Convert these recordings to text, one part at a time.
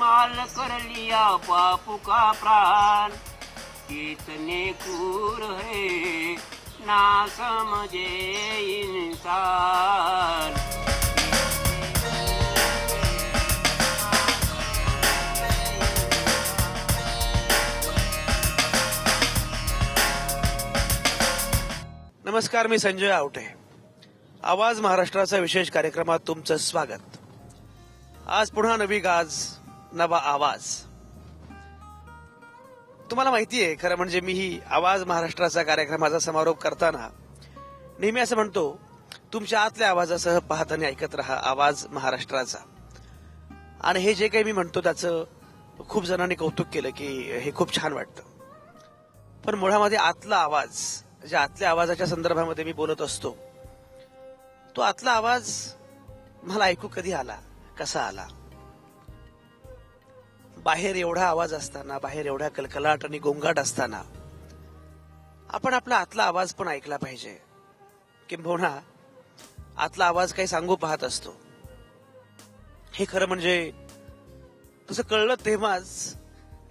माल कर लिया बापू का प्राण, कितने क्रूर है ना समझे इंसान। नमस्कार, मी संजय आवटे. आवाज महाराष्ट्राचा विशेष कार्यक्रमात तुमचं स्वागत. आज पुन्हा नवी गाज, नवा आवाज. तुम्हाला माहिती आहे, खरं म्हणजे मी ही आवाज महाराष्ट्राचा कार्यक्रमाचा समारोप करताना नेहमी असं म्हणतो, तुमच्या आतल्या आवाजासह पाहत आणि ऐकत रहा आवाज महाराष्ट्राचा. आणि हे जे काही मी म्हणतो त्याचं खूप जणांनी कौतुक केलं की हे खूप छान वाटतं. पण मुळामध्ये आतला आवाज, ज्या आतल्या आवाजाच्या संदर्भामध्ये मी बोलत असतो, तो आतला आवाज मला ऐकू कधी आला, कसा आला. बाहेर एवढा आवाज असताना, बाहेर एवढा कलकलाट आणि गोंगाट असताना आपण आपला आतला आवाज पण ऐकला पाहिजे. किंबहुना आतला आवाज काही सांगू पाहत असतो. हे खरं म्हणजे तसं कळलं तेव्हाच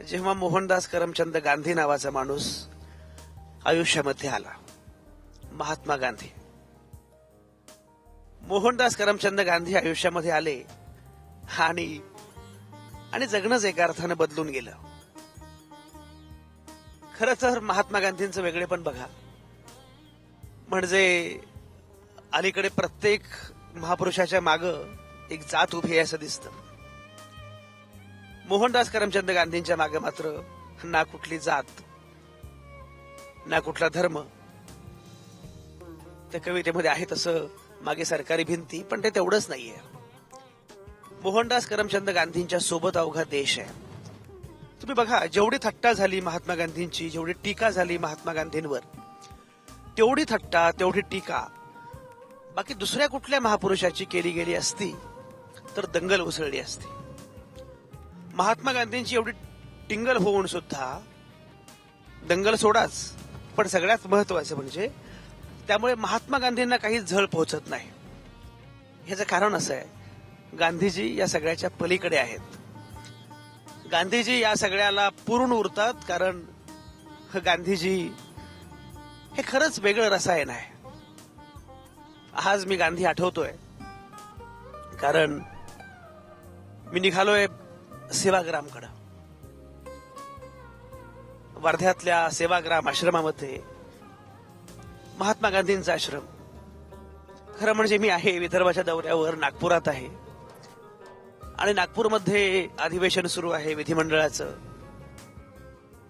जेव्हा मोहनदास करमचंद गांधी नावाचा माणूस आयुष्यामध्ये आला. महात्मा गांधी. मोहनदास करमचंद गांधी आयुष्यामध्ये आले आणि जगणंच एका अर्थानं बदलून गेलं. खरं तर महात्मा गांधींचं वेगळे पण बघा. म्हणजे अलीकडे प्रत्येक महापुरुषाच्या मागं एक जात उभी आहे असं दिसतं. मोहनदास करमचंद गांधींच्या मागे मात्र ना कुठली जात, ना कुठला धर्म. त्या कवितेमध्ये आहे तसं मागे सरकारी भिंती, पण ते तेवढंच नाहीये. मोहनदास करमचंद गांधींच्या सोबत अवघा देश आहे. तुम्ही बघा, जेवढी थट्टा झाली महात्मा गांधींची, जेवढी टीका झाली महात्मा गांधींवर, तेवढी थट्टा, तेवढी टीका बाकी दुसऱ्या कुठल्या महापुरुषाची केली गेली असती तर दंगल उसळली असती. महात्मा गांधींची एवढी टिंगल होऊन सुद्धा दंगल सोडाच, पण सगळ्यात महत्वाचं म्हणजे त्यामुळे महात्मा गांधींना काही झळ पोहोचत नाही. ह्याचं कारण असं आहे, गांधीजी या सगळ्याच्या पलीकडे आहेत. गांधीजी या सगळ्याला पूर्ण उरतात, कारण गांधीजी हे खरंच वेगळं रसायन आहे. आज मी गांधी आठवतोय कारण मी निघालोय सेवाग्रामकडं. वर्ध्यातल्या सेवाग्राम आश्रमामध्ये महात्मा गांधींचा आश्रम. खरं म्हणजे मी आहे विदर्भाच्या दौऱ्यावर, नागपुरात आहे आणि नागपूरमध्ये अधिवेशन सुरू आहे विधिमंडळाचं.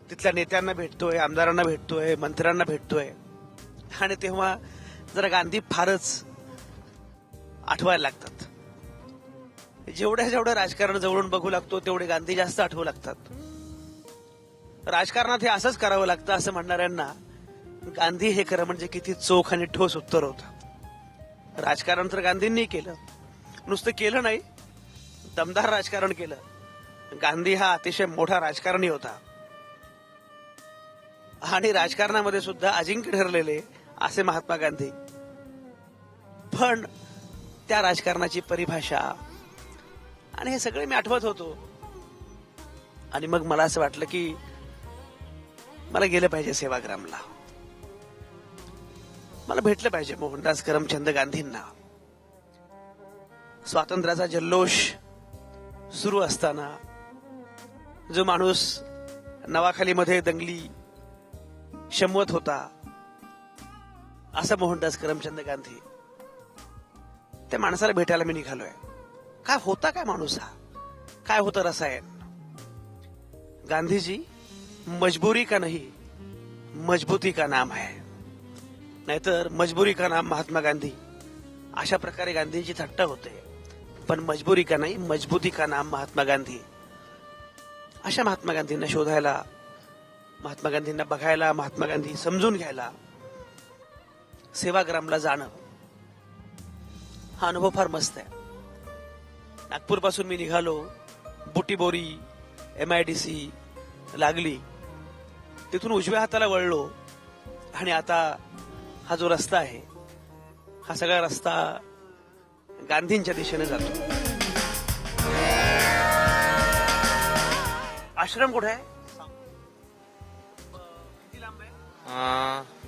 तिथल्या नेत्यांना भेटतोय, आमदारांना भेटतोय, मंत्र्यांना भेटतोय आणि तेव्हा जरा गांधी फारच आठवायला लागतात. जेवढ्या राजकारण जवळून बघू लागतो तेवढे गांधी जास्त आठवू लागतात. राजकारणात हे असंच करावं लागतं असं म्हणणाऱ्यांना गांधी हे खरं म्हणजे किती चोख आणि ठोस उत्तर होतं. राजकारण तर गांधींनी केलं, नुसतं केलं नाही, दमदार राजकारण केलं. गांधी हा अतिशय मोठा राजकारणी होता आणि राजकारणामध्ये सुद्धा अजिंक्य ठरलेले असे महात्मा गांधी. पण त्या राजकारणाची परिभाषा आणि हे सगळे मी आठवत होतो आणि मग मला असं वाटलं की मला गेलं पाहिजे सेवाग्रामला. मला भेटलं पाहिजे मोहनदास करमचंद गांधींना. स्वातंत्र्याचा जल्लोष सुरू असताना जो माणूस नवाखालीमध्ये दंगली शमवत होता, असा मोहनदास करमचंद गांधी. त्या माणसाला भेटायला मी निघालोय. काय होता काय माणूस हा, काय होतं रसायन. गांधीजी मजबूरी का नहीं मजबूती का नाम है, नाहीतर मजबूरी का नाम महात्मा गांधी, अशा प्रकारे गांधींची थट्टा होते. पण मजबूरी का नाही मजबूती का नाम महात्मा गांधी. अशा महात्मा गांधींना शोधायला, महात्मा गांधींना बघायला, महात्मा गांधी समजून घ्यायला सेवाग्रामला जाणं हा अनुभव फार मस्त आहे. नागपूरपासून मी निघालो, बुटीबोरी, MIDC लागली, तिथून उजव्या हाताला वळलो आणि आता हा जो रस्ता आहे, हा सगळा रस्ता गांधींच्या दिशेने जातो. आश्रम कुठे आहे? किती लांब आहे?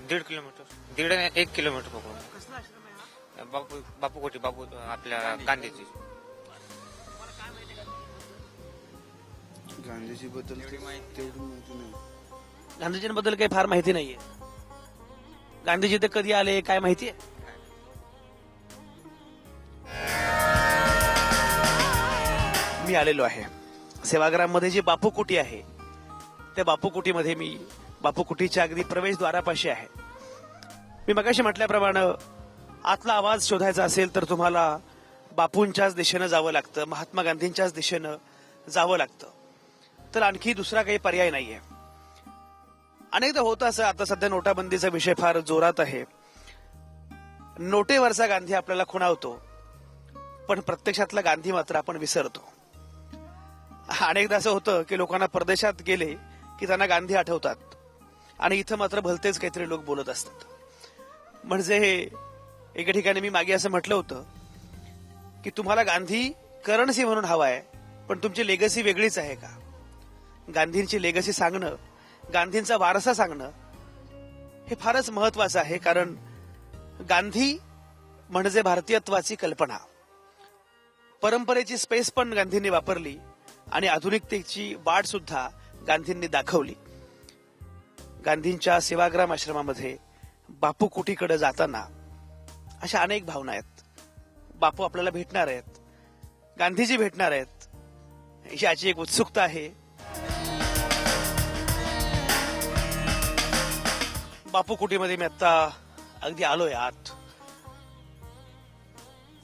1.5 किलोमीटर, 1.5 किलोमीटर पकडून. कसला आश्रम आहे हा? बापू कोटी बापू आपल्या गांधीची. गांधीजी बद्दल तेवढी माहिती नाही. गांधीजींबद्दल काही फार माहिती नाहीये. गांधीजी ते कधी आले काय माहितीये? मी आलेलो आहे सेवाग्राम मध्ये जी बापू कुटी आहे त्या बापू कुटीमध्ये मी बापू कुटीच्या अगदी प्रवेशद्वारापाशी आहे. मी मगाशी म्हटल्याप्रमाणे आतला आवाज शोधायचा असेल तर तुम्हाला बापूंच्याच दिशेनं जावं लागतं, महात्मा गांधींच्याच दिशेनं जावं लागतं, तर आणखी दुसरा काही पर्याय नाहीये. अनेकदा होतं असं, आता सध्या नोटाबंदीचा विषय फार जोरात आहे. नोटेवरचा गांधी आपल्याला खुणावतो पण प्रत्यक्षातला गांधी मात्र आपण विसरतो. अनेकदा असं होतं की लोकांना परदेशात गेले की त्यांना गांधी आठवतात आणि इथं मात्र भलतेच काहीतरी लोक बोलत असतात. म्हणजे एका ठिकाणी मी मागे असं म्हटलं होतं की तुम्हाला गांधी करन्सी म्हणून हवाय पण तुमची लेगसी वेगळीच आहे का? गांधींची लेगसी सांगणं, गांधींचा वारसा सांगणं हे फारच महत्वाचं आहे. कारण गांधी म्हणजे भारतीयत्वाची कल्पना. परंपरेची स्पेस पण गांधींनी वापरली आणि आधुनिकतेची वाट सुद्धा गांधींनी दाखवली. गांधींच्या सेवाग्राम आश्रमामध्ये बापू कुटीकडे जाताना अशा अनेक भावना आहेत. बापू आपल्याला भेटणार आहेत, गांधीजी भेटणार आहेत, याची एक उत्सुकता आहे. बापू कुटीमध्ये मी आता अगदी आलोय आत.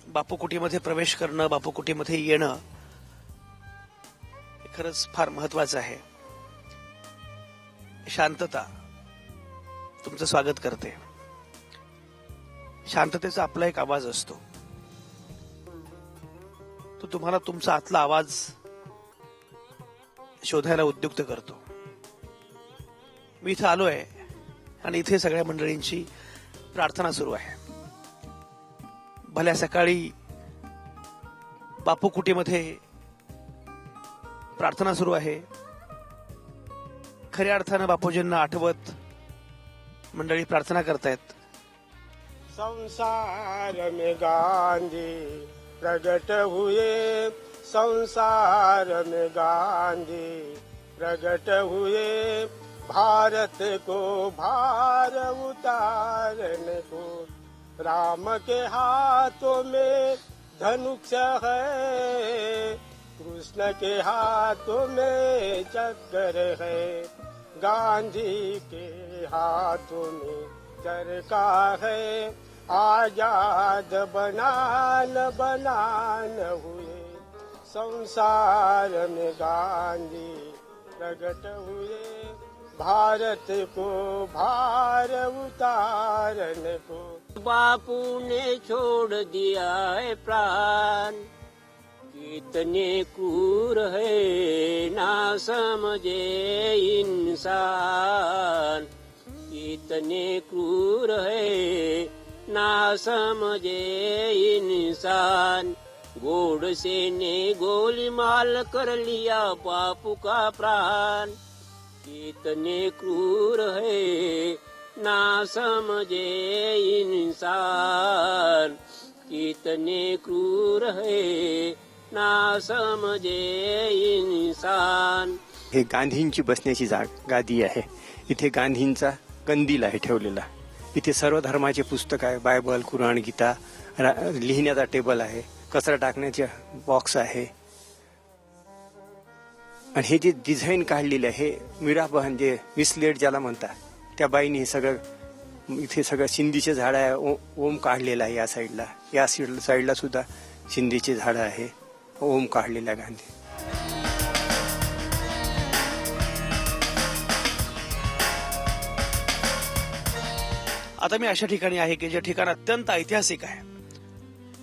बापू कुटीमध्ये प्रवेश करणं, बापू कुटीमध्ये येणं हे खरंच फार महत्वाचं आहे. शांतता तुमचं स्वागत करते. शांततेचा आपला एक आवाज असतो, तो तुम्हाला तुमचा आतला आवाज शोधायला उद्युक्त करतो. मी इथं आलोय आणि इथे सगळ्या मंडळींची प्रार्थना सुरू आहे. भल्या सकाळी बापू कुटीमध्ये प्रार्थना सुरू आहे. खऱ्या अर्थानं बापूजींना आठवत मंडळी प्रार्थना करतायत. संसार में गांधी प्रगट हुए, संसार में गांधी प्रगट हुए, भारत को भार उतारने को, राम के हाथों में धनुष है, कृष्ण के हाथों में चक्र है, गांधी के हाथों में चरखा है, आजाद बनान बनान हुए, संसार में गांधी प्रगट हुए, भारत को भार उतारने को. बापू ने छोड़ दिया है प्राण, कितने क्रूर है ना समझे इंसान, कितने क्रूर है ना समझे इंसान. गोडसे ने गोलीमाल कर लिया बापू का प्राण, कितने क्रूर है ना समझे इंसान, कितने क्रूर है ना समझे इंसान. हे गांधींची बसण्याची गादी आहे. इथे गांधींचा कंदील आहे ठेवलेला. इथे सर्व धर्माचे पुस्तक आहे, बायबल, कुराण, गीता, लिहिण्याचा टेबल आहे, कचरा टाकण्याचे बॉक्स आहे. आणि हे जे डिझाईन काढलेले आहे, मीराबहन जे मिसलेट ज्याला म्हणतात, त्या बाईने हे सगळं इथे सगळं शिंदीचे झाड आहे. ओम काढलेला आहे या साईडला, या साईडला सुद्धा शिंदीचे झाड आहे. ओम काढलेला आहे गांधी. आता मी अशा ठिकाणी आहे की जे ठिकाण अत्यंत ऐतिहासिक आहे.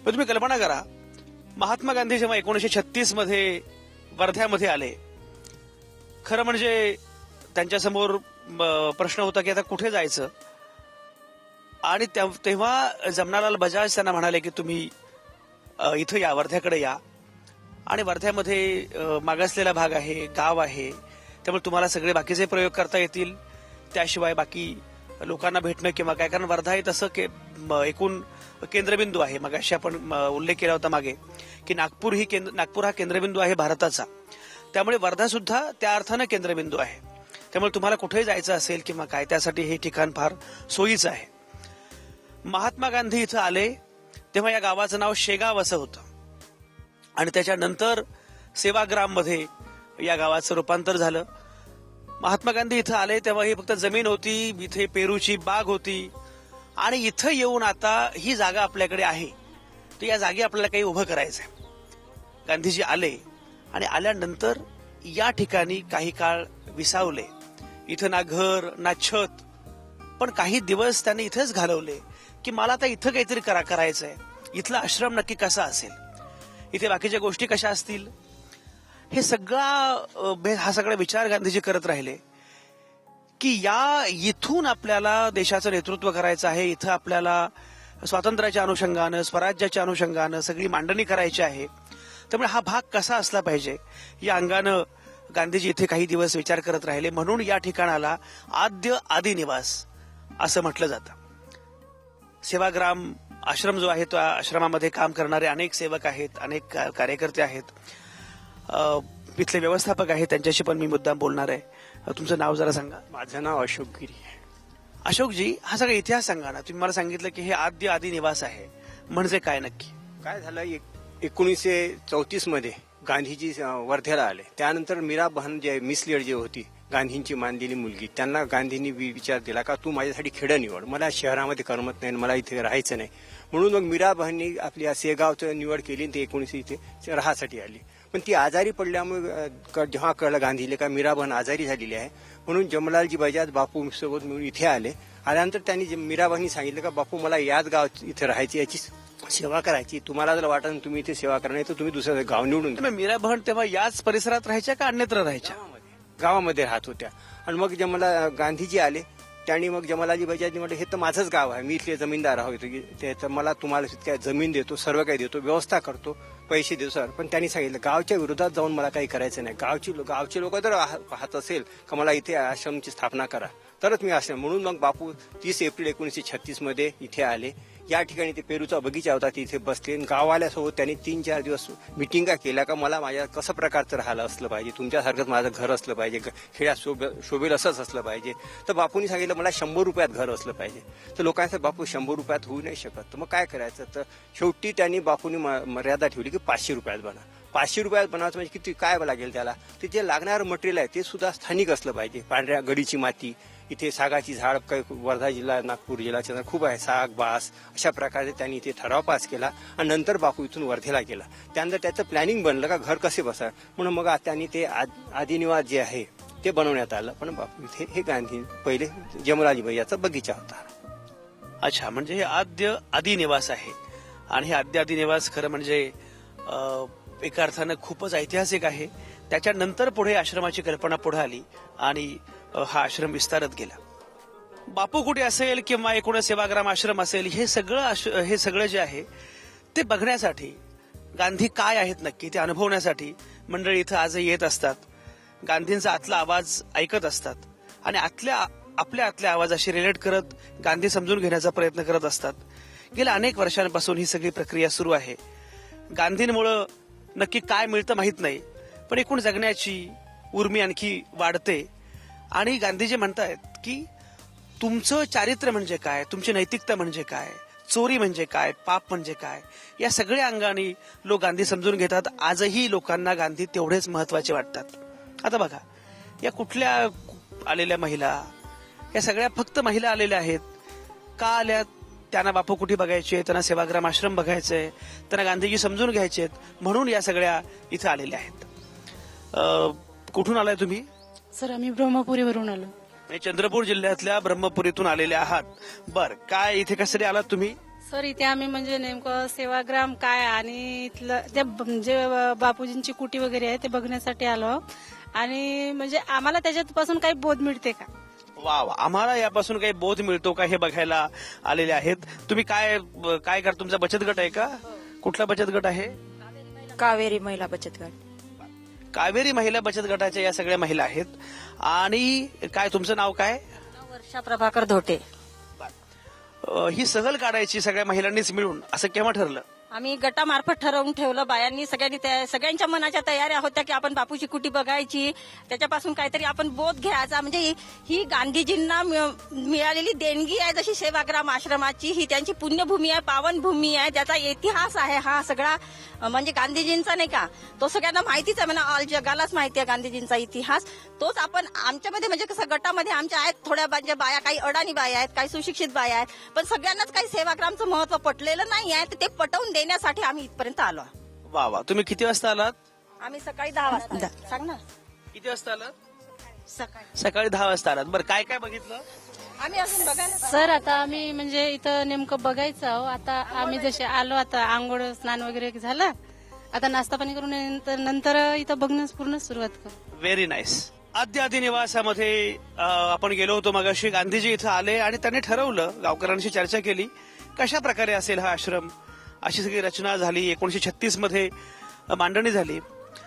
पण तुम्ही कल्पना करा, महात्मा गांधी जेव्हा 1936 मध्ये वर्ध्यामध्ये आले, खरं म्हणजे त्यांच्यासमोर प्रश्न होता की आता कुठे जायचं. आणि तेव्हा जमनालाल बजाज त्यांना म्हणाले की तुम्ही इथं या, वर्ध्याकडे या. आणि वर्ध्यामध्ये मागासलेला भाग आहे, गाव आहे, त्यामुळे तुम्हाला सगळे बाकीचे प्रयोग करता येतील. त्याशिवाय बाकी लोकांना भेटणं किंवा काय, कारण वर्धा हे तसं एकूण केंद्रबिंदू आहे. मग अशी आपण उल्लेख केला होता मागे की नागपूर हा केंद्रबिंदू आहे भारताचा. त्यामुळे वर्धा सुद्धा त्या अर्थानं केंद्रबिंदू आहे. त्यामुळे तुम्हाला कुठेही जायचं असेल किंवा काय, त्यासाठी हे ठिकाण फार सोयीचं आहे. महात्मा गांधी इथं आले तेव्हा या गावाचं नाव शेगाव असं होतं आणि त्याच्यानंतर सेवाग्राम मध्ये या गावाचं रूपांतर झालं. महात्मा गांधी इथं आले तेव्हा ही फक्त जमीन होती, इथे पेरूची बाग होती आणि इथं येऊन आता ही जागा आपल्याकडे आहे, तर या जागी आपल्याला काही उभं करायचंय. गांधीजी आले आणि आल्यानंतर या ठिकाणी काही काळ विसावले. इथं ना घर ना छत, पण काही दिवस त्यांनी इथेच घालवले की मला आता इथं काहीतरी करायचंय. इथला आश्रम नक्की कसा असेल, इथे बाकीच्या गोष्टी कशा असतील, हे हा सगळा विचार गांधीजी करत राहिले की इथून आपल्याला देशाचं नेतृत्व करायचं आहे. इथं आपल्याला स्वातंत्र्याच्या अनुषंगानं, स्वराज्याच्या अनुषंगानं सगळी मांडणी करायची आहे. त्यामुळे हा भाग कसा असला पाहिजे या अंगानं गांधीजी इथे काही दिवस विचार करत राहिले. म्हणून या ठिकाणाला आद्य आदिनिवास असं म्हटलं जातं. सेवाग्राम आश्रम जो आहे, त्या आश्रमामध्ये काम करणारे अनेक सेवक आहेत, अनेक कार्यकर्ते आहेत, इथले व्यवस्थापक आहेत, त्यांच्याशी पण मी मुद्दाम बोलणार आहे. तुमचं नाव जरा सांगा. माझं नाव अशोक गिरी. अशोकजी, हा सगळा इतिहास सांगा ना. तुम्ही मला सांगितलं की हे आद्य आदिनिवास आहे, म्हणजे काय नक्की काय झालं, 1934 मध्ये गांधीजी वर्ध्याला आले. त्यानंतर मीराबहन जे मिसलेड जे होती, गांधींची मानलेली मुलगी, त्यांना गांधींनी विचार दिला का तू माझ्यासाठी खेडं निवड, मला शहरामध्ये करमत नाही, मला इथे राहायचं नाही. म्हणून मग मीराबहननी आपली शेगावचं निवड केली आणि ते 19 इथे राहासाठी आली. पण ती आजारी पडल्यामुळे जेव्हा कळलं गांधीला का मीराबहन आजारी झालेली आहे, म्हणून जमलालजी बजाज बापू सोबत मिळून इथे आले. आल्यानंतर त्यांनी मीराबाईंनी सांगितलं का बापू मला याच गाव इथे राहायची, याची सेवा करायची, तुम्हाला जर वाटत तुम्ही इथे सेवा करा, नाही तर तुम्ही दुसरं गाव निवडून घ्या. मीराबहन तेव्हा याच परिसरात राहायच्या का अन्यत्र राहायच्या? गावामध्ये राहत होत्या. आणि मग जमला गांधीजी आले, त्यांनी मग जमलाजी बजाजनी म्हटलं हे तर माझंच गाव आहे, मी इथले जमीनदार आहोत, मला तुम्हाला काय जमीन देतो, सर्व काही देतो, व्यवस्था करतो, पैसे देतो सर. पण त्यांनी सांगितलं गावच्या विरोधात जाऊन मला काही करायचं नाही. गावचे लोक जर पाहत असेल का मला इथे आश्रमची स्थापना करा तरच मी आश्रम. म्हणून मग बापू 30 एप्रिल 1936 मध्ये इथे आले. या ठिकाणी ते पेरूचा बगीचा होता, तिथे बसले. गाववाल्यासोबत त्यांनी 3-4 दिवस मिटिंगा केल्या का मला माझ्या कसं प्रकारचं राहायला असलं पाहिजे, तुमच्यासारखंच माझं घर असलं पाहिजे, खेड्यात शोभेल असंच असलं पाहिजे. तर बापूंनी सांगितलं मला 100 रुपयात घर असलं पाहिजे. तर लोकांचं बापू 100 रुपयात होऊ नाही शकत, तर मग काय करायचं. तर शेवटी त्यांनी बापूंनी मर्यादा ठेवली की 500 रुपयात बना. 500 रुपयात बनावचं म्हणजे किती काय लागेल त्याला, ते जे लागणारं मटेरियल आहे ते सुद्धा स्थानिक असलं पाहिजे. पांढऱ्या गडीची माती, इथे सागाची झाड, काही वर्धा जिल्हा नागपूर जिल्ह्याच्या खूप आहे, साग बास, अशा प्रकारे त्यांनी इथे ठराव पास केला आणि नंतर बापू इथून वर्धेला गेला. त्यानंतर त्याचं प्लॅनिंग बनलं का घर कसे बसा, म्हणून मग त्यांनी ते आदिनिवास जे आहे ते बनवण्यात आलं. पण बापू इथे हे गांधी पहिले जमलाजी भैयाचा बगीचा होता. अच्छा, म्हणजे हे आद्य आदिनिवास आहे. आणि हे आद्य आदिनिवास खरं म्हणजे एका अर्थानं खूपच ऐतिहासिक आहे. त्याच्यानंतर पुढे आश्रमाची कल्पना पुढे आली आणि हा आश्रम विस्तारत गेला. बापू कुठे असेल किंवा एकूण सेवाग्राम आश्रम असेल, हे सगळं जे आहे ते बघण्यासाठी, गांधी काय आहेत नक्की ते अनुभवण्यासाठी मंडळी इथं आजही येत असतात. गांधींचा आतला आवाज ऐकत असतात आणि आपल्या आतल्या आवाजाशी रिलेट करत गांधी समजून घेण्याचा प्रयत्न करत असतात. गेल्या अनेक वर्षांपासून ही सगळी प्रक्रिया सुरू आहे. गांधींमुळं नक्की काय मिळतं माहित नाही, पण एकूण जगण्याची उर्मी आणखी वाढते. आणि गांधीजी म्हणतायत की तुमचं चारित्र्य म्हणजे काय, तुमची नैतिकता म्हणजे काय, चोरी म्हणजे काय, पाप म्हणजे काय, या सगळ्या अंगाने लोक गांधी समजून घेतात. आजही लोकांना गांधी तेवढेच महत्वाचे वाटतात. आता बघा, या कुठल्या आलेल्या महिला, या सगळ्या फक्त महिला आलेल्या आहेत. का आल्या? त्यांना बापू कुठे बघायचे, त्यांना सेवाग्राम आश्रम बघायचंय, त्यांना गांधीजी समजून घ्यायचेत, म्हणून या सगळ्या इथं आलेल्या आहेत. कुठून आलाय तुम्ही? सर आम्ही ब्रह्मपुरीवरून आलो. चंद्रपूर जिल्ह्यातल्या ब्रह्मपुरीतून आलेले आहात. बर, काय इथे कशासाठी आलात तुम्ही? सर इथे आम्ही म्हणजे नेमकं सेवाग्राम काय आणि इथलं ते जे बापूजींची कुटी वगैरे आहे ते बघण्यासाठी आलो. आणि म्हणजे आम्हाला त्याच्यापासून काही बोध मिळते का? वा, आम्हाला यापासून काही बोध मिळतो का हे बघायला आलेले आहेत. तुम्ही काय करा, तुमचा बचत गट आहे का? कुठला बचत गट आहे? कावेरी महिला बचत गट. कावेरी महिला बचत गटाच्या या सगळ्या महिला आहेत. आणि काय तुमचं नाव काय? वर्षा प्रभाकर धोटे. ही सहल काढायची सगळ्या महिलांनीच मिळून, असं केव्हा ठरलं? आम्ही गटामार्फत ठरवून ठेवलं. बायांनी सगळ्यांच्या मनाच्या तयाऱ्या होत्या की आपण बापूची कुटी बघायची, त्याच्यापासून काहीतरी आपण बोध घ्यायचा. म्हणजे ही गांधीजींना मिळालेली देणगी आहे, जशी सेवाग्राम आश्रमाची ही त्यांची पुण्यभूमी आहे, पावनभूमी आहे, त्याचा इतिहास आहे हा सगळा. म्हणजे गांधीजींचा नाही का, तो सगळ्यांना माहितीच आहे म्हणा, ऑल जगालाच माहिती आहे गांधीजींचा इतिहास. तोच आपण आमच्यामध्ये म्हणजे कसं गटामध्ये आमच्या आहेत थोड्या बाया, काही अडाणी बाया आहेत, काही सुशिक्षित बाया आहेत, पण सगळ्यांनाच काही सेवाग्रामचं महत्व पटलेलं नाही आहे. तर ते पटवून देण्यासाठी आम्ही इथपर्यंत आलो. वा वा. तुम्ही किती वाजता आलात? आम्ही सकाळी 10 वाजता. सांग ना. किती वाजता आलात? सकाळी 10 वाजता आलात. बरं, काय काय बघितलं? आम्ही अजून बघायला सर आता आम्ही म्हणजे इथं नेमकं बघायचं आहो. आता आम्ही जसे आलो, आता आंघोळ स्नान वगैरे झालं, आता नाश्ता पाणी करून नंतर इथं बघणं पूर्ण सुरुवात करू. Very nice. आद्य निवासामध्ये आपण गेलो होतो मगाशी. गांधीजी इथं आले आणि त्यांनी ठरवलं, गावकऱ्यांशी चर्चा केली कशा प्रकारे असेल हा आश्रम. अशी सगळी रचना झाली. 1936 मध्ये मांडणी झाली.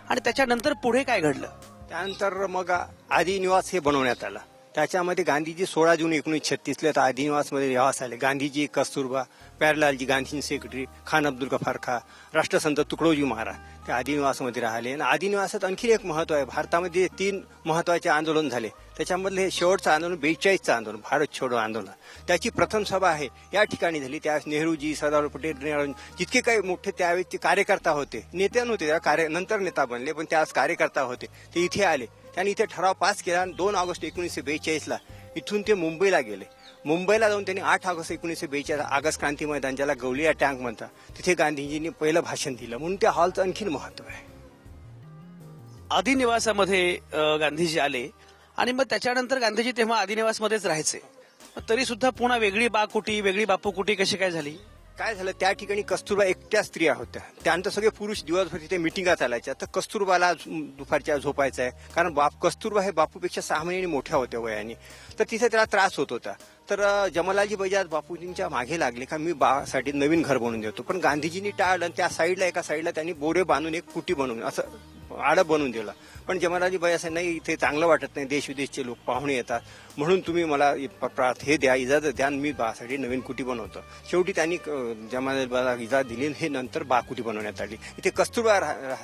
आणि त्याच्यानंतर पुढे काय घडलं? त्यानंतर मग आदिनिवास हे बनवण्यात आलं. त्याच्यामध्ये गांधीजी 16 जून 1936 ला आदिनिवासमध्ये निवास आले. गांधीजी, कस्तुरबा, प्यारेलालजी, गांधीजी सेक्रेटरी, खान अब्दुल गफार खा, राष्ट्रसंत तुकडोजी महाराज ते आदिनिवासमध्ये राहिले. आणि आदिनिवासात आणखी एक महत्व आहे. भारतामध्ये 3 महत्वाचे आंदोलन झाले. त्याच्यामधले हे शेवटचं आंदोलन 42चं आंदोलन, भारत छोडो आंदोलन. त्याची प्रथम सभा आहे या ठिकाणी झाली. त्या नेहरूजी, सरदार पटेल, जितके काही मोठे त्यावेळेचे कार्यकर्ता होते, नेते नव्हते, नंतर नेता बनले, पण त्यावेळेस कार्यकर्ता होते, ते इथे आले. त्यांनी इथे ठराव पास केला. आणि 2 ऑगस्ट 1942 इथून ते मुंबईला गेले. मुंबईला जाऊन त्यांनी 8 ऑगस्ट 1942 ऑगस्ट क्रांती मैदान, ज्याला गवलिया टँक म्हणतात, तिथे गांधीजींनी पहिलं भाषण दिलं. म्हणून त्या हॉलचं आणखीन महत्व आहे. आदिनिवासामध्ये गांधीजी आले आणि मग त्याच्यानंतर गांधीजी तेव्हा आदिनिवासमध्येच राहायचे. तरी सुद्धा पुन्हा वेगळी बाकुटी, वेगळी बापूकुटी कशी काय झाली? काय झालं, त्या ठिकाणी कस्तुरबा एकट्या स्त्रिया होत्या. त्यानंतर सगळे पुरुष दिवसभर तिथे मिटिंगा चालायच्या. तर कस्तुरबाला दुपारच्या झोपायचं आहे, कारण कस्तुरबा हे बापूपेक्षा 6 महिने मोठ्या होत्या वयाने. तर तिथे त्याला त्रास होत होता. तर जमलालजी बजाज बापूजींच्या मागे लागले का मी बासाठी नवीन घर बनवून देतो. पण गांधीजींनी टाळलं. त्या साईडला, एका साईडला त्यांनी बोरे बांधून एक कुटी बनवून असं आडं बनवून दिलं. पण जमलालजी बजाज नाही, इथे चांगलं वाटत नाही, देश विदेशचे लोक पाहुणे येतात, म्हणून तुम्ही मला हे द्या, इजाजत द्या, मी बासाठी नवीन कुटी बनवतो. शेवटी त्यांनी जमलालजी बजाज इजाजत दिली. हे नंतर बाकुटी बनवण्यात आली. इथे कस्तुरबा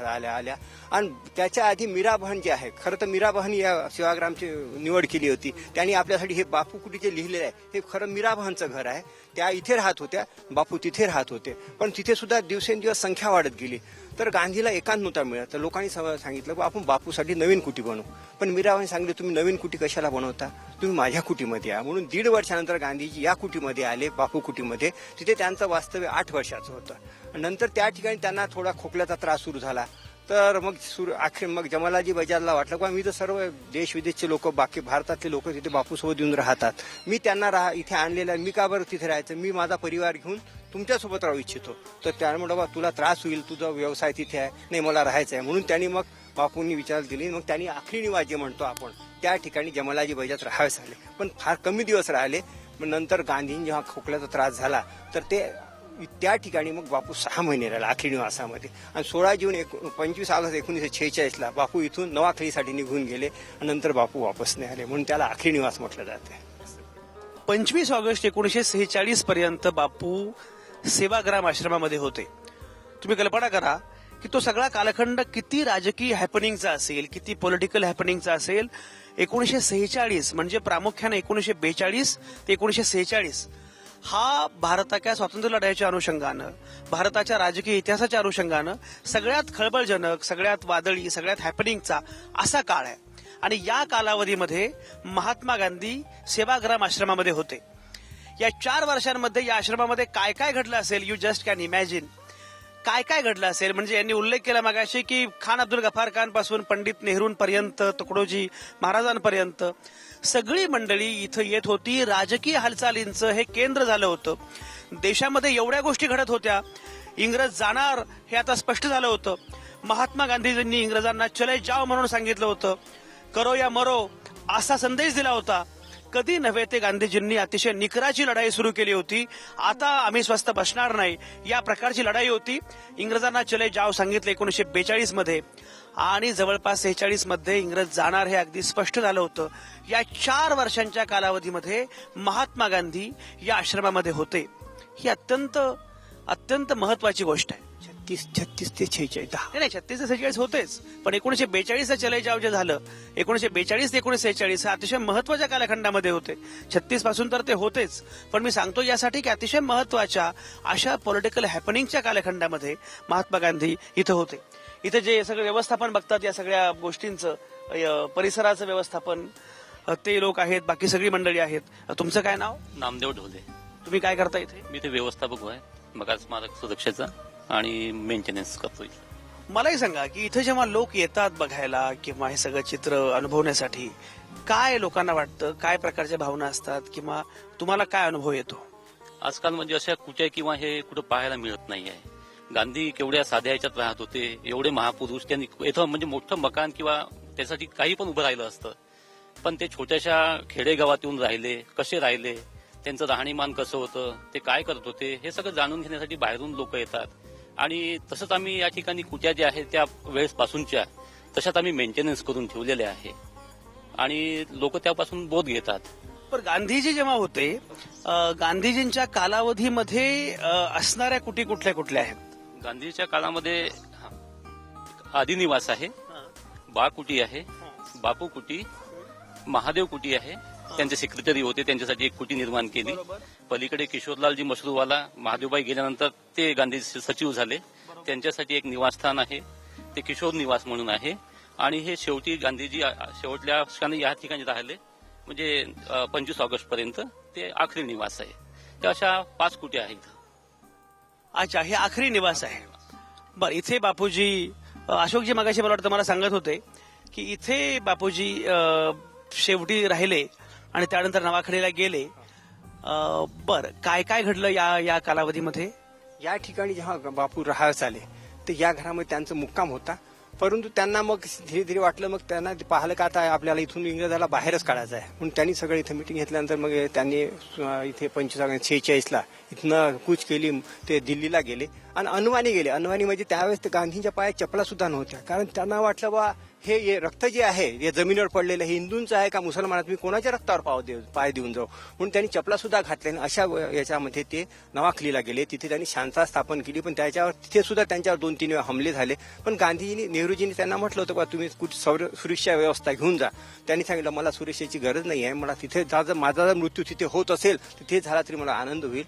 आल्या. आणि त्याच्या आधी मीराबहन जे आहे, खरं तर मीराबहन या सेवाग्रामची निवड केली होती. त्यांनी आपल्यासाठी हे बापू कुटी जे लिहिलेलं आहे, हे खरं मीराबहनचं घर आहे. त्या इथे राहत होत्या, बापू तिथे राहत होते. पण तिथे सुद्धा दिवसेंदिवस संख्या वाढत गेली. तर गांधीला एकांत नव्हता मिळत. तर लोकांनी सांगितलं की आपण बापूसाठी नवीन कुटी बनवू. पण मीराबाईंनी सांगितलं, तुम्ही नवीन कुटी कशाला बनवता, तुम्ही माझ्या कुटीमध्ये या. म्हणून 1.5 वर्षानंतर गांधीजी या कुटीमध्ये आले, बापू कुटीमध्ये. तिथे त्यांचं वास्तव्य 8 वर्षाचं होतं. नंतर त्या ठिकाणी त्यांना थोडा खोकल्याचा त्रास सुरू झाला. तर मग जमलालजी बजाजला वाटलं की मी तर सर्व देश विदेशचे लोक, बाकी भारतातले लोक तिथे बापूसोबत येऊन राहतात, मी त्यांना इथे आणलेलं आहे, मी का बरं तिथे राहायचं, मी माझा परिवार घेऊन तुमच्यासोबत राहू इच्छितो. तर त्यामुळे बाबा तुला त्रास होईल, तुझा व्यवसाय तिथे आहे, नाही मला राहायचं आहे. म्हणून त्यांनी मग बापूंनी विचार दिली. मग त्यांनी आखरी निवास जे म्हणतो आपण, त्या ठिकाणी जमलालजी बजाज राहावेच आले. पण फार कमी दिवस राहिले. मग नंतर गांधींनी जेव्हा खोकल्याचा त्रास झाला, तर ते त्या ठिकाणी मग बापू 6 महिने राहिला आखरी निवासामध्ये. आणि 25 ऑगस्ट 1946 बापू इथून नवाखळीसाठी निघून गेले. आणि नंतर बापू वापस नाही आले. म्हणून त्याला आखरी निवास म्हटलं जाते. 25 ऑगस्ट 1946 पर्यंत बापू सेवाग्राम आश्रमामध्ये होते. तुम्ही कल्पना करा की तो सगळा कालखंड किती राजकीय हॅपनिंगचा असेल, किती पॉलिटिकल हॅपनिंगचा असेल. 1946 म्हणजे प्रामुख्याने 1942 ते 1946 हा भारताच्या स्वातंत्र्य लढ्याच्या अनुषंगानं, भारताच्या राजकीय इतिहासाच्या अनुषंगानं सगळ्यात खळबळजनक, सगळ्यात वादळी, सगळ्यात हॅपनिंगचा असा काळ आहे. आणि या कालावधीमध्ये महात्मा गांधी सेवाग्राम आश्रमामध्ये होते. या 4 वर्षांमध्ये या आश्रमामध्ये काय काय घडलं असेल, यू जस्ट कॅन इमॅजिन. काय काय घडलं असेल म्हणजे यांनी उल्लेख केला मागाशी की खान अब्दुल गफार खान पासून पंडित नेहरूंपर्यंत, तुकडोजी महाराजांपर्यंत सगळी मंडळी इथं येत होती. राजकीय हालचालींचं हे केंद्र झालं होतं. देशामध्ये एवढ्या गोष्टी घडत होत्या. इंग्रज जाणार हे आता स्पष्ट झालं होतं. महात्मा गांधीजींनी इंग्रजांना चले जाओ म्हणून सांगितलं होतं. करो या मरो असा संदेश दिला होता. कधी नव्हे ते गांधीजींनी अतिशय निकराची लढाई सुरू केली होती. आता आम्ही स्वस्थ बसणार नाही या प्रकारची लढाई होती. इंग्रजांना चले जाओ सांगितले 1942 मध्ये. आणि जवळपास 46 मध्ये इंग्रज जाणार हे अगदी स्पष्ट झालं होतं. या 4 वर्षांच्या कालावधीमध्ये महात्मा गांधी या आश्रमामध्ये होते. ही अत्यंत महत्वाची गोष्ट आहे. 36 ते 46 नाही 36 ते 46 होतेच, पण 1942 चले जाव जे झालं 1942 ते 1946 हा अतिशय महत्वाच्या कालखंडामध्ये होते. 36 पासून तर ते होतेच, पण मी सांगतो यासाठी की अतिशय महत्वाच्या अशा पॉलिटिकल हॅपनिंगच्या कालखंडामध्ये महात्मा गांधी इथं होते. इथे जे सगळं व्यवस्थापन बघतात या सगळ्या गोष्टींचं, परिसराचं व्यवस्थापन ते लोक आहेत, बाकी सगळी मंडळी आहेत. तुमचं काय नाव? नामदेव ढोले. तुम्ही काय करता इथे? मी ते व्यवस्थापक आहे मग स्मारक सुरक्षेचा आणि मेंटेनन्स करतोय. मलाही सांगा की इथे जेव्हा लोक येतात बघायला किंवा हे सगळं चित्र अनुभवण्यासाठी काय लोकांना वाटतं, काय प्रकारच्या भावना असतात किंवा तुम्हाला काय अनुभव येतो? आजकाल म्हणजे अशा कुठे किंवा हे कुठं पाहायला मिळत नाही आहे. गांधी केवढ्या साध्या ह्याच्यात राहत होते, एवढे महापुरुष, त्यांनी इथं म्हणजे मोठं मकान किंवा त्यासाठी काही पण उभं राहिलं असतं, पण ते छोट्याशा खेडेगावात येऊन राहिले, कसे राहिले, त्यांचं राहणीमान कसं होतं, ते काय करत होते, हे सगळं जाणून घेण्यासाठी बाहेरून लोक येतात. आणि तसंच आम्ही या ठिकाणी कुट्या ज्या आहेत त्या वेळेसपासूनच्या तशाच आम्ही मेंटेनन्स करून ठेवलेल्या आहे आणि लोक त्यापासून बोध घेतात. पण गांधीजी जेव्हा होते, गांधीजींच्या कालावधीमध्ये असणाऱ्या कुटी कुठल्या कुठल्या आहेत? गांधीच्या काळामध्ये आदिनिवास आहे, बाळकुटी आहे, बापू कुटी, महादेव कुटी आहे. त्यांचे सेक्रेटरी होते, त्यांच्यासाठी एक कुटी निर्माण केली. पलीकडे किशोरलालजी मशरूवाला, महादेवबाई गेल्यानंतर ते गांधी सचिव झाले, त्यांच्यासाठी एक निवासस्थान आहे, ते किशोर निवास म्हणून आहे. आणि हे शेवटी गांधीजी शेवटल्या क्षणी या ठिकाणी राहिले, म्हणजे 25 ऑगस्ट पर्यंत ते आखरी निवास आहे. त्या अशा 5 कुट्या आहेत. अच्छा, हे आखरी निवास आहे. बरं, इथे बापूजी, अशोकजी मगाशी मला वाटतं मला सांगत होते की इथे बापूजी शेवटी राहिले आणि त्यानंतर नवाखडीला गेले. बरं, काय काय घडलं या कालावधीमध्ये? या ठिकाणी जेव्हा बापू राहायला आले तर या घरामध्ये त्यांचा मुक्काम होता. परंतु त्यांना मग धीरे धीरे वाटलं, मग त्यांना पाहिलं का आता आपल्याला इथून इंग्रजाला बाहेरच काढायचं आहे, म्हणून त्यांनी सगळं इथं मिटिंग घेतल्यानंतर मग त्यांनी इथे 46 इथनं कूच केली, ते दिल्लीला गेले आणि अनवाणी गेले. अनवाणी म्हणजे त्यावेळेस गांधींच्या पायात चपला सुद्धा नव्हत्या, कारण त्यांना वाटलं बा हे रक्त जे आहे हे जमिनीवर पडलेलं हे हिंदूंचं आहे का मुसलमानात, मी कोणाच्या रक्तावर पाय देऊन जाऊ, म्हणून त्यांनी चपला सुद्धा घातल्या. आणि अशा याच्यामध्ये ते नवाखलीला गेले. तिथे त्यांनी शांतता स्थापन केली, पण त्याच्यावर तिथे सुद्धा त्यांच्यावर 2-3 वेळा हमले झाले. पण गांधीजींनी, नेहरूजींनी त्यांना म्हटलं होतं बा तुम्ही कुठे सुरक्षा व्यवस्था घेऊन जा. त्यांनी सांगितलं मला सुरक्षेची गरज नाही आहे, मला तिथे माझा जर मृत्यू तिथे होत असेल तिथे झाला तरी मला आनंद होईल.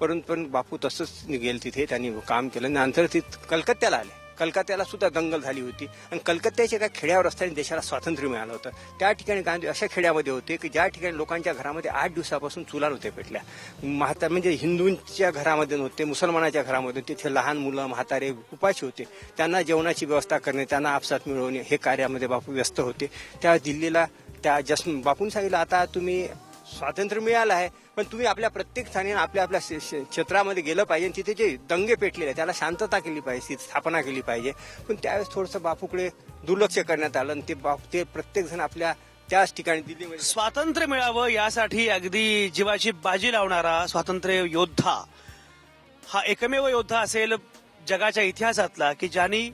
परंतु पण बापू तसंच गेले, तिथे त्यांनी काम केलं. नंतर ते कलकत्त्याला आले. कलकत्त्याला सुद्धा दंगल झाली होती आणि कलकत्त्याच्या एका खेड्यावर असताना देशाला स्वातंत्र्य मिळालं होतं. त्या ठिकाणी गांधी अशा खेड्यामध्ये होते की ज्या ठिकाणी लोकांच्या घरामध्ये 8 दिवसापासून चुला नव्हत्या पेटल्या. म्हणजे हिंदूंच्या घरामध्ये नव्हते, मुसलमानाच्या घरामध्ये तिथे लहान मुलं म्हातारे उपाशी होते. त्यांना जेवणाची व्यवस्था करणे, त्यांना आपसात मिळवणे हे कार्यामध्ये बापू व्यस्त होते. त्या दिल्लीला बापूंनी सांगितलं आता तुम्ही स्वातंत्र्य मिळालं आहे, पण तुम्ही आपल्या प्रत्येक ठिकाणी आपल्या क्षेत्रामध्ये गेलं पाहिजे. तिथे जे दंगे पेटलेले त्याला शांतता केली पाहिजे, स्थापना केली पाहिजे. पण त्यावेळेस थोडंसं बापूकडे दुर्लक्ष करण्यात आलं आणि ते प्रत्येक जण आपल्या त्याच ठिकाणी दिल्लीमध्ये. स्वातंत्र्य मिळावं यासाठी अगदी जीवाची बाजी लावणारा स्वातंत्र्य योद्धा हा एकमेव योद्धा असेल जगाच्या इतिहासातला की ज्यांनी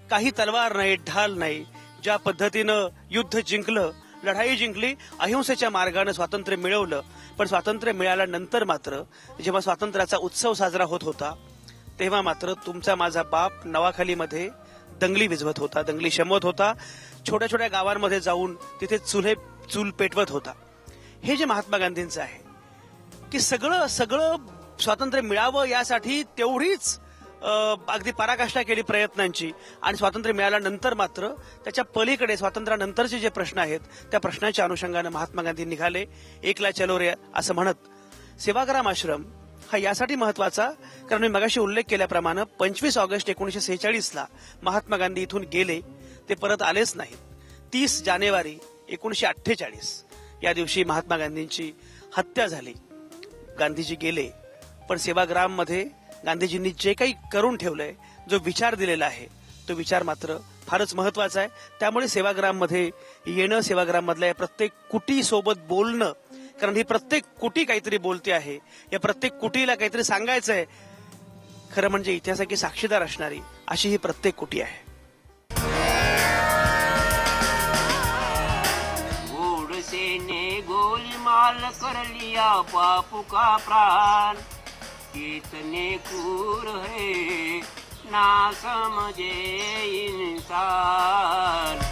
काही तलवार नाही, ढाल नाही, ज्या पद्धतीनं युद्ध जिंकलं, लढाई जिंकली, अहिंसेच्या मार्गाने स्वातंत्र्य मिळवलं. पण स्वातंत्र्य मिळाल्यानंतर मात्र जेव्हा स्वातंत्र्याचा उत्सव साजरा होत होता तेव्हा मात्र तुमचा माझा बाप नवाखालीमध्ये दंगली विझवत होता, दंगली शमवत होता, छोट्या छोट्या गावांमध्ये जाऊन तिथे चूल पेटवत होता. हे जे महात्मा गांधींचं आहे की सगळं स्वातंत्र्य मिळावं यासाठी तेवढीच अगदी पराकाष्ठा केली प्रयत्नांची. आणि स्वातंत्र्य मिळाल्यानंतर मात्र त्याच्या पलीकडे स्वातंत्र्यानंतरचे जे प्रश्न आहेत त्या प्रश्नाच्या अनुषंगाने महात्मा गांधी निघाले. एकला चलो रे असं म्हणत. सेवाग्राम आश्रम हा यासाठी महत्वाचा कारण मी मगाशी उल्लेख केल्याप्रमाणे 25 ऑगस्ट 1946 महात्मा गांधी इथून गेले, ते परत आलेच नाहीत. 30 जानेवारी 1948 या दिवशी महात्मा गांधींची हत्या झाली. गांधीजी गेले, पण सेवाग्राम मध्ये गांधीजींनी जे काही करून ठेवलंय, जो विचार दिलेला आहे तो विचार मात्र फारच महत्वाचा आहे. त्यामुळे सेवाग्राम मध्ये येणं, सेवाग्राम मधल्या प्रत्येक कुटी सोबत बोलणं, कारण ही प्रत्येक कुटी काहीतरी बोलते आहे, या प्रत्येक कुटीला काहीतरी सांगायचं आहे. खरं म्हणजे इतिहासाची साक्षीदार असणारी अशी ही प्रत्येक कुटी आहे. माल कर लिया बापू का प्राण, कितने क्रूर है ना समझे इंसान।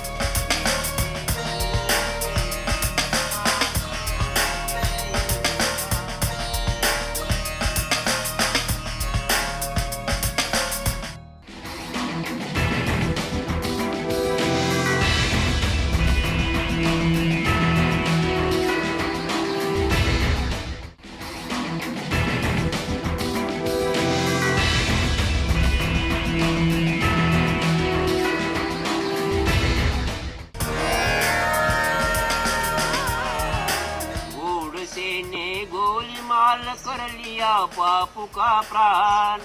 गोलमाल कर लिया बापू का प्राण,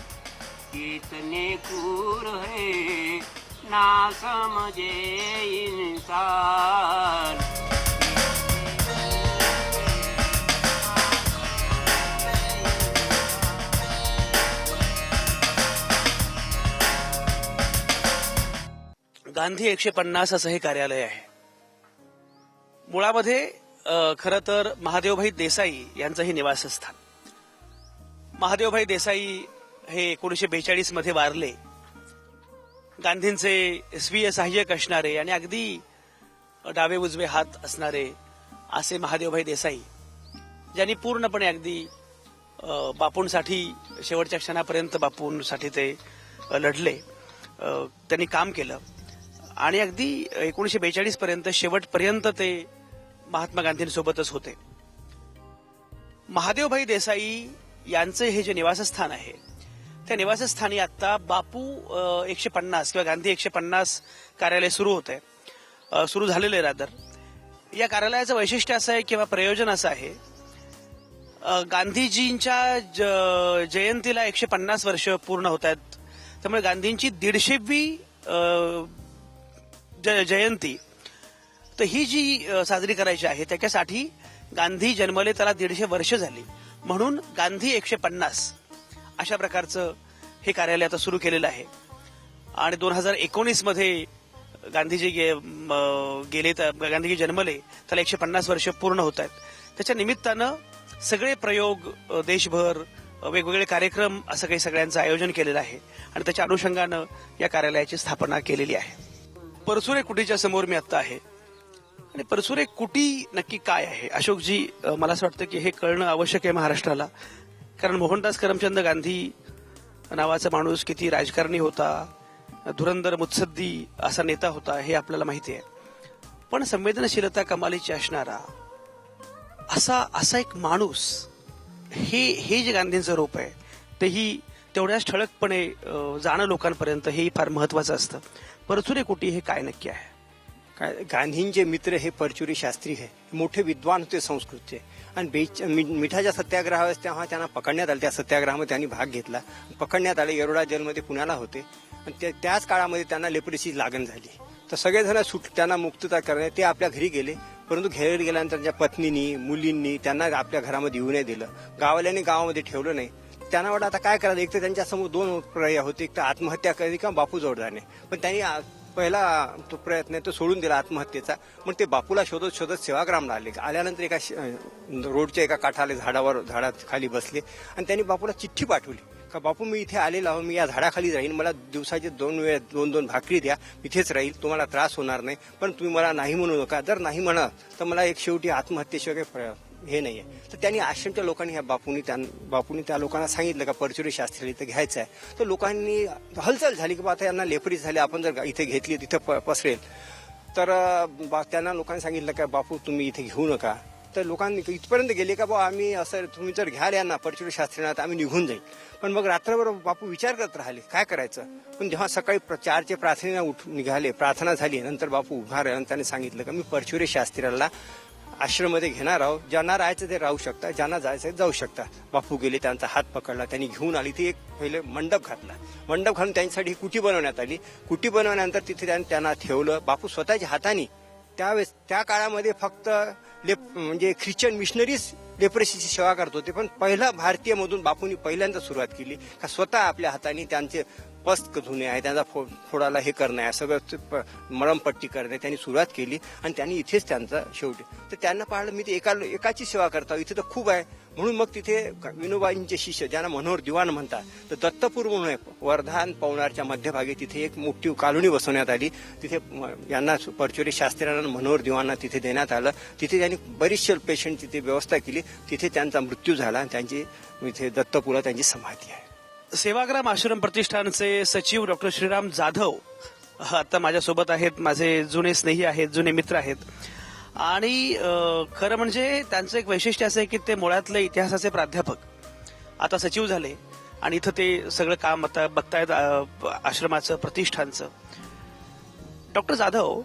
कितने क्रूर है ना समझे इंसान। गांधी 150 असं हे कार्यालय आहे. मुळामध्ये खरं तर महादेवभाई देसाई यांचं हे निवासस्थान. महादेवभाई देसाई हे 1942 मध्ये वारले. गांधींचे स्वीय सहाय्यक असणारे आणि अगदी डावे उजवे हात असणारे असे महादेवभाई देसाई, ज्यांनी पूर्णपणे अगदी बापूंसाठी शेवटच्या क्षणापर्यंत बापूंसाठी ते लढले, त्यांनी काम केलं आणि अगदी 1942 पर्यंत शेवटपर्यंत ते महात्मा गांधींसोबतच होते. महादेवभाई देसाई यांचे हे जे निवासस्थान आहे, त्या निवासस्थानी आता बापू 150 किंवा गांधी 150 कार्यालय सुरू झालेले आहे. रादर या कार्यालयाचं वैशिष्ट्य असं आहे किंवा प्रयोजन असं आहे, गांधीजींच्या जयंतीला 150 वर्ष पूर्ण होत आहेत. त्यामुळे गांधींची 150वी जयंती तर ही जी साजरी करायची आहे, त्याच्यासाठी गांधी जन्मले त्याला 150 वर्ष झाली, म्हणून गांधी 150 अशा प्रकारचं हे कार्यालय आता सुरू केलेलं आहे. आणि 2019 मध्ये गांधीजी गेले, गांधीजी जन्मले त्याला 150 वर्ष पूर्ण होत आहेत. त्याच्या निमित्तानं सगळे प्रयोग देशभर, वेगवेगळे कार्यक्रम असं काही सगळ्यांचं आयोजन केलेलं आहे आणि त्याच्या अनुषंगानं या कार्यालयाची स्थापना केलेली आहे. परसुरे कुटीच्या समोर मी आता आहे आणि परसुरे कुटी नक्की काय आहे, अशोकजी, मला असं वाटतं की हे कळणं आवश्यक आहे महाराष्ट्राला. कारण मोहनदास करमचंद गांधी नावाचा माणूस किती राजकारणी होता, धुरंधर मुत्सद्दी असा नेता होता हे आपल्याला माहिती आहे. पण संवेदनशीलता कमालीची असणारा असा एक माणूस, हे जे गांधींचं रूप आहे तेही तेवढ्याच ठळकपणे जाणं लोकांपर्यंत हे फार महत्वाचं असतं. परचुरे कुटी हे काय नक्की आहे? गांधींचे मित्र हे परचुरी शास्त्री हे मोठे विद्वान होते संस्कृतचे आणि मिठाच्या सत्याग्रहावर तेव्हा त्यांना पकडण्यात आलं. त्या सत्याग्रहामध्ये त्यांनी भाग घेतला, पकडण्यात आले. येरोडा जेलमध्ये पुण्याला होते आणि त्याच काळामध्ये त्यांना लेप्रेसी लागण झाली. तर सगळेजण त्यांना मुक्तता करण्यात ते आपल्या घरी गेले. परंतु घरी गेल्यानंतर त्यांच्या पत्नीनी मुलींनी त्यांना आपल्या घरामध्ये येऊ नये दिलं. गावाल्याने गावामध्ये ठेवलं नाही. त्यांना वाटलं आता काय करायचं. एक तर त्यांच्यासमोर 2 पर्याय होते, एक तर आत्महत्या करायची किंवा बापूजवळ जाणे. पण त्यांनी पहिला तो प्रयत्न तो सोडून दिला आत्महत्येचा. मग ते बापूला शोधत शोधत सेवाग्रामला आले. आल्यानंतर एका रोडच्या एका काठाला झाडाखाली बसले आणि त्यांनी बापूला चिठ्ठी पाठवली का बापू मी इथे आलेला आहो, मी या झाडाखाली राहीन, मला दिवसाचे 2 भाकरी द्या, इथेच राहील, तुम्हाला त्रास होणार नाही, पण तुम्ही मला नाही म्हणू नका. जर नाही म्हणा तर मला एक शेवटी आत्महत्येशिवाय हे नाहीये. तर त्यांनी आश्रमच्या लोकांनी बापूंनी त्या लोकांना सांगितलं का परचुरी शास्त्री इथं घ्यायचं आहे. तर लोकांनी हलचल झाली की आता यांना लेपरीज झाली, आपण जर इथे घेतली तिथं पसरेल. तर त्यांना लोकांनी सांगितलं का बापू तुम्ही इथे घेऊ नका. तर लोकांनी इथपर्यंत गेले का बा आम्ही असं तुम्ही जर घ्याल यांना परचुरी शास्त्रींना तर आम्ही निघून जाईल. पण मग रात्रभर बापू विचार करत राहिले काय करायचं. पण जेव्हा सकाळी 4च्या प्रार्थनेला उठून निघाले, प्रार्थना झाली, नंतर बापू उभा राहिले. त्यांनी सांगितलं का मी परचुरी शास्त्रीला आश्रममध्ये घेणार आहोत, ज्यांना राहायचं ते राहू शकता, ज्यांना जायचं जाऊ शकता. बापू गेले, त्यांचा हात पकडला, त्यांनी घेऊन आली. ती एक पहिले मंडप घातला. मंडप घालून त्यांच्यासाठी कुटी बनवण्यात आली. कुटी बनवल्यानंतर तिथे त्यांना ठेवलं. बापू स्वतःच्या हाताने त्यावेळेस त्या काळामध्ये फक्त म्हणजे ख्रिश्चन मिशनरीज लेप्रेसीची सेवा करत होते. पण पहिला भारतीय मधून बापूंनी पहिल्यांदा सुरुवात केली का स्वतः आपल्या हाताने त्यांचे पस्त धुणे आहे, त्यांचा फोडाला हे करणे आहे, सगळं मळमपट्टी करणे त्यांनी सुरुवात केली आणि त्यांनी इथेच त्यांचा शेवटी. तर त्यांना पाहिलं मी ते एकाची सेवा करता, इथे तर खूप आहे. म्हणून मग तिथे विनोबाजींचे शिष्य ज्यांना मनोहर दिवाण म्हणतात, तर दत्तपूर म्हणून आहे, वर्धा आणि पवनारच्या मध्यभागी तिथे एक मोठी कॉलनी बसवण्यात आली. तिथे यांना परचुरी शास्त्र्यांना मनोहर दिवाणांना तिथे देण्यात आलं. तिथे त्यांनी बरीचशे पेशंट तिथे व्यवस्था केली. तिथे त्यांचा मृत्यू झाला आणि त्यांची इथे दत्तपुरा त्यांची समाधी आहे. सेवाग्राम आश्रम प्रतिष्ठानचे सचिव डॉक्टर श्रीराम जाधव आता माझ्यासोबत आहेत. माझे जुने स्नेही आहेत, जुने मित्र आहेत. आणि खरं म्हणजे त्यांचं एक वैशिष्ट्य असं आहे की ते मुळातले इतिहासाचे प्राध्यापक आता सचिव झाले आणि इथं ते सगळं काम आता बघतायत आश्रमाचं, प्रतिष्ठानचं. डॉक्टर जाधव,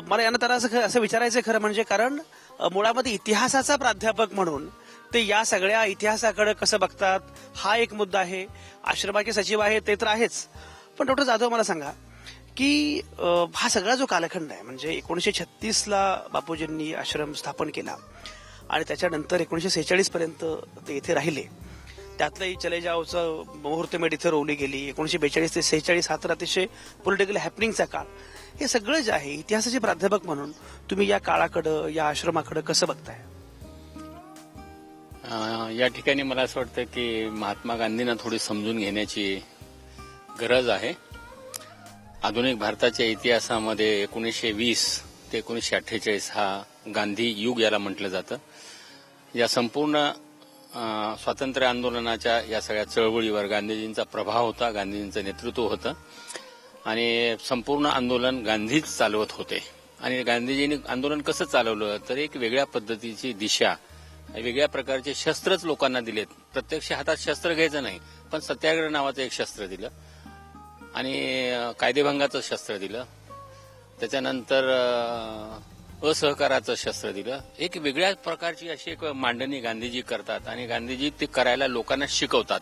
मला यांना तर असं विचारायचं खरं म्हणजे, कारण मुळामध्ये इतिहासाचा प्राध्यापक म्हणून ते या सगळ्या इतिहासाकडे कसं बघतात हा एक मुद्दा आहे. आश्रमाचे सचिव आहे ते तर आहेच, पण डॉक्टर जाधव मला सांगा की हा सगळा जो कालखंड आहे, म्हणजे 1936ला बापूजींनी आश्रम स्थापन केला आणि त्याच्यानंतर 1946 पर्यंत ते इथे राहिले. त्यातलंही चले जावचं मुहूर्तमेढ इथे रोवली गेली. 1942 ते 46 हा तर अतिशय पॉलिटिकल हॅपनिंगचा काळ. हे सगळं जे आहे इतिहासाचे प्राध्यापक म्हणून तुम्ही या काळाकडं, या आश्रमाकडं कसं बघताय? या ठिकाणी मला असं वाटतं की महात्मा गांधींना थोडी समजून घेण्याची गरज आहे. आधुनिक भारताच्या इतिहासामध्ये 1920 ते 1948 हा गांधी युग याला म्हटलं जातं. या संपूर्ण स्वातंत्र्य आंदोलनाच्या या सगळ्या चळवळीवर गांधीजींचा प्रभाव होता, गांधीजींचं नेतृत्व होतं आणि संपूर्ण आंदोलन गांधीच चालवत होते. आणि गांधीजींनी आंदोलन कसं चालवलं तर एक वेगळ्या पद्धतीची दिशा, वेगळ्या प्रकारचे शस्त्रच लोकांना दिलेत. प्रत्यक्ष हातात शस्त्र घ्यायचं नाही, पण सत्याग्रह नावाचं एक शस्त्र दिलं आणि कायदेभंगाचं शस्त्र दिलं. त्याच्यानंतर असहकाराचं शस्त्र दिलं. एक वेगळ्या प्रकारची अशी एक मांडणी गांधीजी करतात आणि गांधीजी ते करायला लोकांना शिकवतात.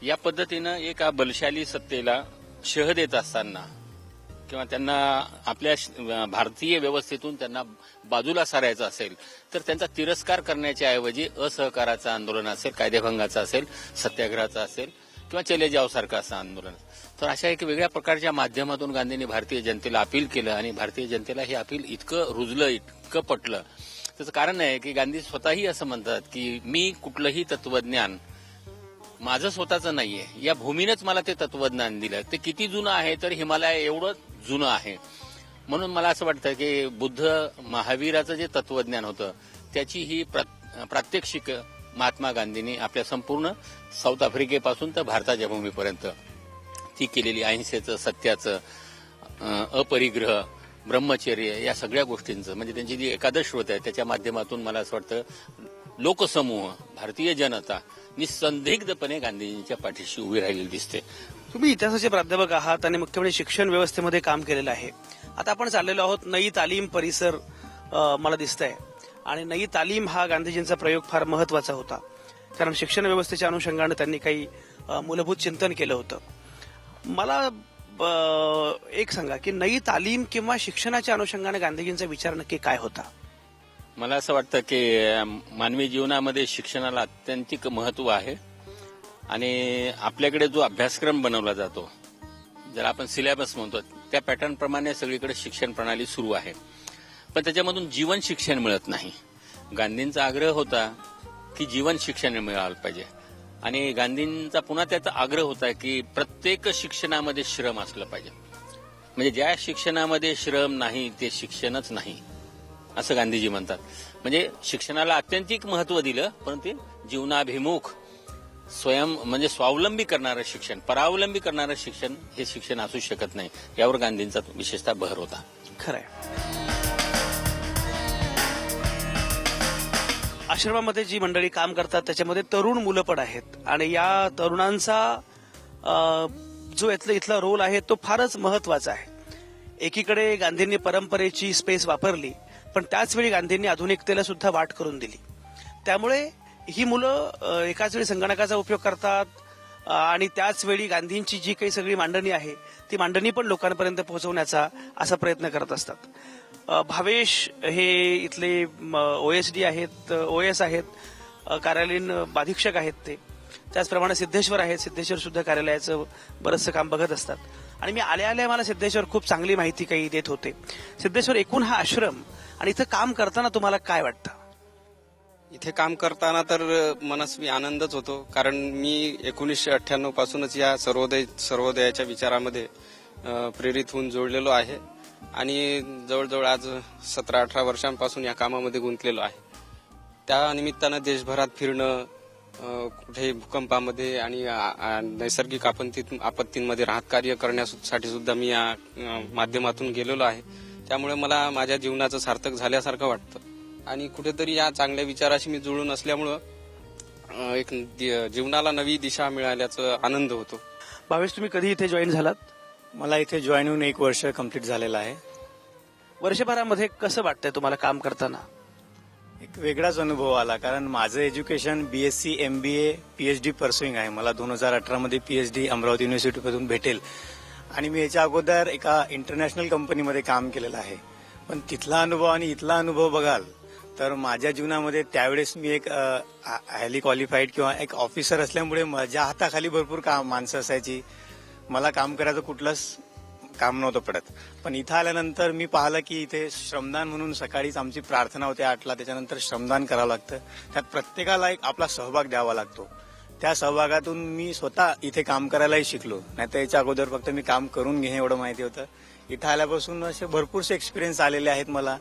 या पद्धतीनं एका बलशाली सत्तेला शह देत असताना किंवा त्यांना आपल्या भारतीय व्यवस्थेतून त्यांना बाजूला सारायचं असेल तर त्यांचा तिरस्कार करण्याच्या ऐवजी असहकाराचं आंदोलन असेल, कायदेभंगाचं असेल, सत्याग्रहाचं असेल किंवा चले जाव सारखं असं आंदोलन. तर अशा एक वेगळ्या प्रकारच्या माध्यमातून गांधींनी भारतीय जनतेला अपील केलं आणि भारतीय जनतेला हे अपील इतकं रुजलं, इतकं पटलं. त्याचं कारण आहे की गांधी स्वतःही असं म्हणतात की मी कुठलंही तत्वज्ञान माझं स्वतःचं नाहीये, या भूमीनेच मला ते तत्वज्ञान दिलं. ते किती जुनं आहे तर हिमालय एवढं जुनं आहे. म्हणून मला असं वाटतं की बुद्ध महावीराचं जे तत्वज्ञान होतं त्याची ही प्रात्यक्षिक महात्मा गांधींनी आपल्या संपूर्ण साऊथ आफ्रिकेपासून तर भारताच्या भूमीपर्यंत ती केलेली अहिंसेचं, सत्याचं, अपरिग्रह, ब्रह्मचर्य या सगळ्या गोष्टींचं म्हणजे त्यांची जी एकादश व्रत आहे त्याच्या माध्यमातून मला असं वाटतं लोकसमूह, भारतीय जनता निसंदिग्धपणे गांधीजींच्या पाठीशी उभी राहिलेली दिसते. तुम्ही इतिहासाचे प्राध्यापक आहात आणि मुख्य म्हणजे शिक्षण व्यवस्थेमध्ये काम केलेलं आहे. आता आपण चाललेलो आहोत नई तालीम परिसर मला दिसतंय आणि नई तालीम हा गांधीजींचा प्रयोग फार महत्वाचा होता, कारण शिक्षण व्यवस्थेच्या अनुषंगाने त्यांनी काही मूलभूत चिंतन केलं होतं. मला एक सांगा की नई तालीम किंवा शिक्षणाच्या अनुषंगाने गांधीजींचा विचार नक्की काय होता? मला असं वाटतं की मानवी जीवनामध्ये शिक्षणाला अत्यंतिक महत्व आहे आणि आपल्याकडे जो अभ्यासक्रम बनवला जातो, ज्याला आपण सिलेबस म्हणतो, त्या पॅटर्न प्रमाणे सगळीकडे शिक्षण प्रणाली सुरू आहे, पण त्याच्यामधून जीवन शिक्षण मिळत नाही. गांधींचा आग्रह होता की जीवन शिक्षण मिळालं पाहिजे आणि गांधींचा पुन्हा त्याचा आग्रह होता की प्रत्येक शिक्षणामध्ये श्रम असलं पाहिजे. म्हणजे ज्या शिक्षणामध्ये श्रम नाही ते शिक्षणच नाही असं गांधीजी म्हणतात. म्हणजे शिक्षणाला अत्यंतिक महत्व दिलं, पण ते जीवनाभिमुख, म्हणजे स्वावलंबी करणारं शिक्षण, परावलंबी करणारं शिक्षण हे शिक्षण असू शकत नाही, यावर गांधींचा विशेषतः भर होता. खरंय. आश्रमामध्ये जी मंडळी काम करतात त्याच्यामध्ये तरुण मुलं पण आहेत आणि या तरुणांचा जो इथला रोल आहे तो फारच महत्वाचा आहे. एकीकडे गांधींनी परंपरेची स्पेस वापरली, पण त्याचवेळी गांधींनी आधुनिकतेला सुद्धा वाट करून दिली. त्यामुळे ही मुलं एकाच वेळी संगणकाचा उपयोग करतात आणि त्याचवेळी गांधींची जी काही सगळी मांडणी आहे ती मांडणी पण लोकांपर्यंत पोहोचवण्याचा असा प्रयत्न करत असतात. भावेश हे इथले OSD आहेत, OS आहेत, कार्यालयीन अधीक्षक आहेत ते. त्याचप्रमाणे सिद्धेश्वर आहेत, सिद्धेश्वर सुद्धा कार्यालयाचं बरंचसं काम बघत असतात. आणि मी आल्या मला सिद्धेश्वर खूप चांगली माहिती काही देत होते. सिद्धेश्वर, एकूण हा आश्रम आणि इथं काम करताना तुम्हाला काय वाटतं? इथे काम करताना तर मनस्वी आनंदच होतो, कारण मी 1998 पासूनच या सर्वोदयाच्या विचारामध्ये प्रेरित होऊन जोडलेलो आहे आणि जवळजवळ आज 17-18 वर्षांपासून या कामामध्ये गुंतलेलो आहे. त्या निमित्तानं देशभरात फिरणं, कुठेही भूकंपामध्ये आणि नैसर्गिक आपत्तींमध्ये राहत कार्य करण्यासाठी सुद्धा मी या माध्यमातून गेलेलो आहे. त्यामुळे मला माझ्या जीवनाचं सार्थक झाल्यासारखं वाटतं आणि कुठेतरी या चांगल्या विचाराशी मी जुळून असल्यामुळं एक जीवनाला नवी दिशा मिळाल्याचा आनंद होतो. भावेश, तुम्ही कधी इथे जॉईन झालात? मला इथे जॉईन होऊन 1 वर्ष कंप्लीट झालेलं आहे. वर्षभरामध्ये कसं वाटतंय तुम्हाला काम करताना? एक वेगळाच अनुभव आला, कारण माझं एज्युकेशन BSc MBA PhD परस्युइंग आहे. मला 2018 मध्ये PhD अमरावती युनिव्हर्सिटीमधून भेटेल आणि मी याच्या अगोदर एका इंटरनॅशनल कंपनीमध्ये काम केलेलं आहे. पण तिथला अनुभव आणि इथला अनुभव बघाल तर माझ्या जीवनामध्ये त्यावेळेस मी एक हायली क्वालिफाईड किंवा एक ऑफिसर असल्यामुळे माझ्या हाताखाली भरपूर माणसं असायची. मला काम करायचं कुठलंच काम नव्हतं पडत. पण इथं आल्यानंतर मी पाहिलं की इथे श्रमदान म्हणून सकाळीच आमची प्रार्थना होते 8ला, त्याच्यानंतर श्रमदान करावं लागतं. त्यात प्रत्येकाला एक आपला सहभाग द्यावा लागतो. त्या सहभागातून मी स्वतः इथे काम करायलाही शिकलो. नाहीतर याच्या अगोदर फक्त मी काम करून घेणे एवढं माहिती होतं. इथं आल्यापासून असे भरपूरसे एक्सपिरियन्स आलेले आहेत मला.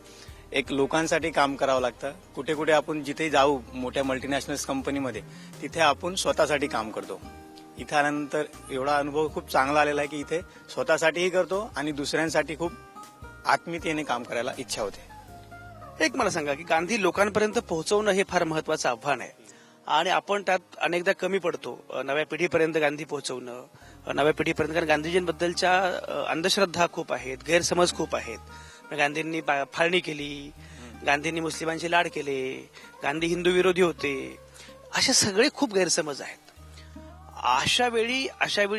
एक लोकांसाठी काम करावं लागतं. कुठे कुठे आपण जिथे जाऊ मोठ्या मल्टीनॅशनल कंपनीमध्ये, तिथे आपण स्वतःसाठी काम करतो. इथे आल्यानंतर एवढा अनुभव खूप चांगला आलेला आहे की इथे स्वतःसाठीही करतो आणि दुसऱ्यांसाठी खूप आत्मीयतेने काम करायला इच्छा होते. एक मला सांगा की गांधी लोकांपर्यंत पोहोचवणं हे फार महत्वाचं आव्हान आहे आणि आपण त्यात अनेकदा कमी पडतो. नव्या पिढीपर्यंत गांधी पोहोचवणं, नव्या पिढीपर्यंत, कारण गांधीजींबद्दलच्या अंधश्रद्धा खूप आहेत, गैरसमज खूप आहेत. गांधींनी फाळणी केली, गांधींनी मुस्लिमांचे लाड केले, गांधी हिंदू विरोधी होते, असे सगळे खूप गैरसमज आहेत. अशा वेळी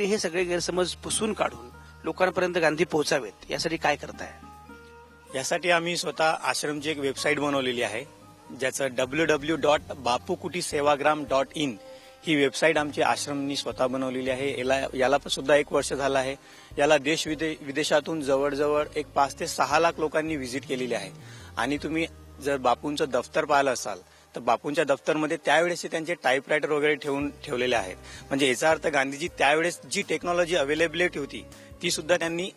हे सगळे गैरसमज पुसून काढून लोकांपर्यंत गांधी पोहोचावेत यासाठी काय करताय? यासाठी आम्ही स्वतः आश्रमची एक वेबसाईट बनवलेली आहे, ज्याचं www.bapukutissevagram.in ही वेबसाईट आमची आश्रमनी स्वतः बनवलेली आहे. याला सुद्धा 1 वर्ष झालं आहे. याला देश विदेशातून जवळजवळ 5 ते 6 लाख लोकांनी व्हिजिट केलेली आहे. आणि तुम्ही जर बापूंचं दफ्तर पाहिलं असाल तर बापूंच्या दफ्तरमध्ये त्यावेळेस त्यांचे टाईपरायटर वगैरे ठेवलेले आहेत. म्हणजे याचा अर्थ गांधीजी त्यावेळेस जी टेक्नॉलॉजी अवेलेबिलिटी होती ती सुद्धा त्यांनी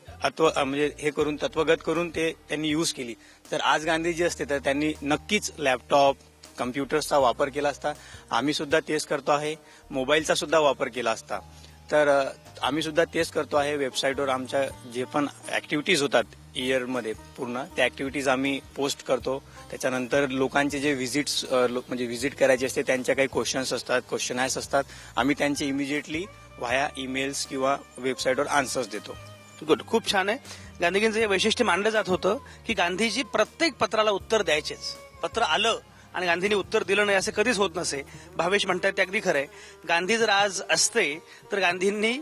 तत्वगत करून त्यांनी यूज केली. तर आज गांधीजी असते तर त्यांनी नक्कीच लॅपटॉप, कम्प्युटर्सचा वापर केला असता. आम्ही सुद्धा तेच करतो आहे. मोबाईलचा सुद्धा वापर केला असता. तर आम्ही सुद्धा तेच करतो आहे. वेबसाईटवर आमच्या जे पण ऍक्टिव्हिटीज होतात इयरमध्ये पूर्ण त्या ऍक्टिव्हिटीज आम्ही पोस्ट करतो. त्याच्यानंतर लोकांचे जे व्हिजिट करायचे असते त्यांच्या काही क्वेश्चन्स असतात, क्वेश्चनायर्स असतात, आम्ही त्यांचे इमिजिएटली व्हाया ईमेल्स किंवा वेबसाईटवर आन्सर्स देतो. गुड, खूप छान आहे. गांधीजींचं हे वैशिष्ट्य मानलं जात होतं की गांधीजी प्रत्येक पत्राला उत्तर द्यायचेच. पत्र आलं आणि गांधींनी उत्तर दिलं नाही असं कधीच होत नसे. भावेश म्हणतात ते अगदी खरंय. गांधी जर आज असते तर गांधींनी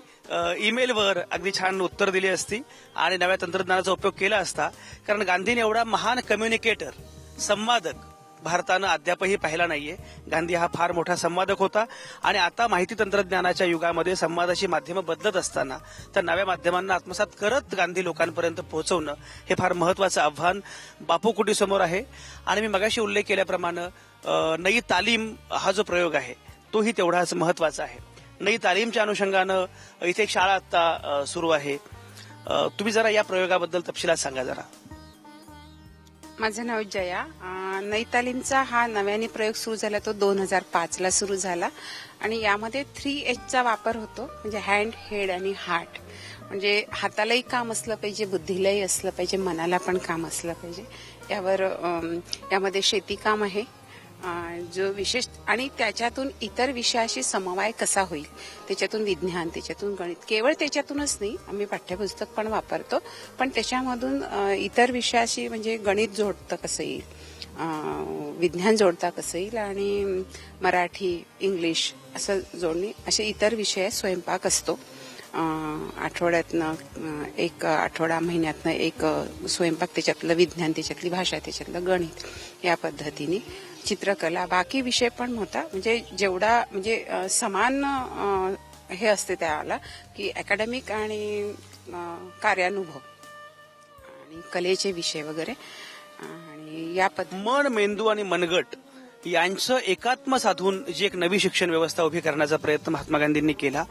ईमेलवर अगदी छान उत्तर दिली असती आणि नव्या तंत्रज्ञानाचा उपयोग केला असता. कारण गांधींनी एवढा महान कम्युनिकेटर, संवादक भारतानं अद्यापही पाहिला नाहीये. गांधी हा फार मोठा संवादक होता आणि आता माहिती तंत्रज्ञानाच्या युगामध्ये संवादाची माध्यमं बदलत असताना तर नव्या माध्यमांना आत्मसात करत गांधी लोकांपर्यंत पोहोचवणं हे फार महत्वाचं आव्हान बापू कुटी समोर आहे. आणि मी मगाशी उल्लेख केल्याप्रमाणे नई तालीम हा जो प्रयोग आहे तोही तेवढाच महत्वाचा आहे. नई तालीमच्या अनुषंगानं इथे एक शाळा आता सुरू आहे. तुम्ही जरा या प्रयोगाबद्दल तपशिलात सांगा जरा. माझं नाव जया. नई तालीमचा हा नव्याने प्रयोग सुरू झाला तो 2005ला सुरू झाला आणि यामध्ये 3Hचा वापर होतो. म्हणजे हँड, हेड आणि हार्ट. म्हणजे हातालाही काम असलं पाहिजे, बुद्धीलाही असलं पाहिजे, मनाला पण काम असलं पाहिजे. यामध्ये शेतीकाम आहे जो विशेष, आणि त्याच्यातून इतर विषयाशी समवाय कसा होईल, त्याच्यातून विज्ञान, त्याच्यातून गणित, केवळ त्याच्यातूनच नाही, आम्ही पाठ्यपुस्तक पण वापरतो, पण त्याच्यामधून इतर विषयाशी म्हणजे गणित जोडतं कसं येईल, विज्ञान जोडता कसं येईल, आणि मराठी, इंग्लिश असं जोडणी, असे इतर विषय. स्वयंपाक असतो आठवड्यातनं एक आठवडा, महिन्यातनं एक स्वयंपाक, त्याच्यातलं विज्ञान, त्याच्यातली भाषा, त्याच्यातलं गणित, या पद्धतीने चित्रकला बाकी विषय पण होता. म्हणजे जेवढा म्हणजे समान हे असते त्याला की अकॅडमिक आणि कार्यानुभव आणि कलेचे विषय वगैरे आणि या मन, मेंदू आणि मनगट यांचं एकात्म साधून जी एक नवी शिक्षण व्यवस्था उभी करण्याचा प्रयत्न महात्मा गांधींनी केला,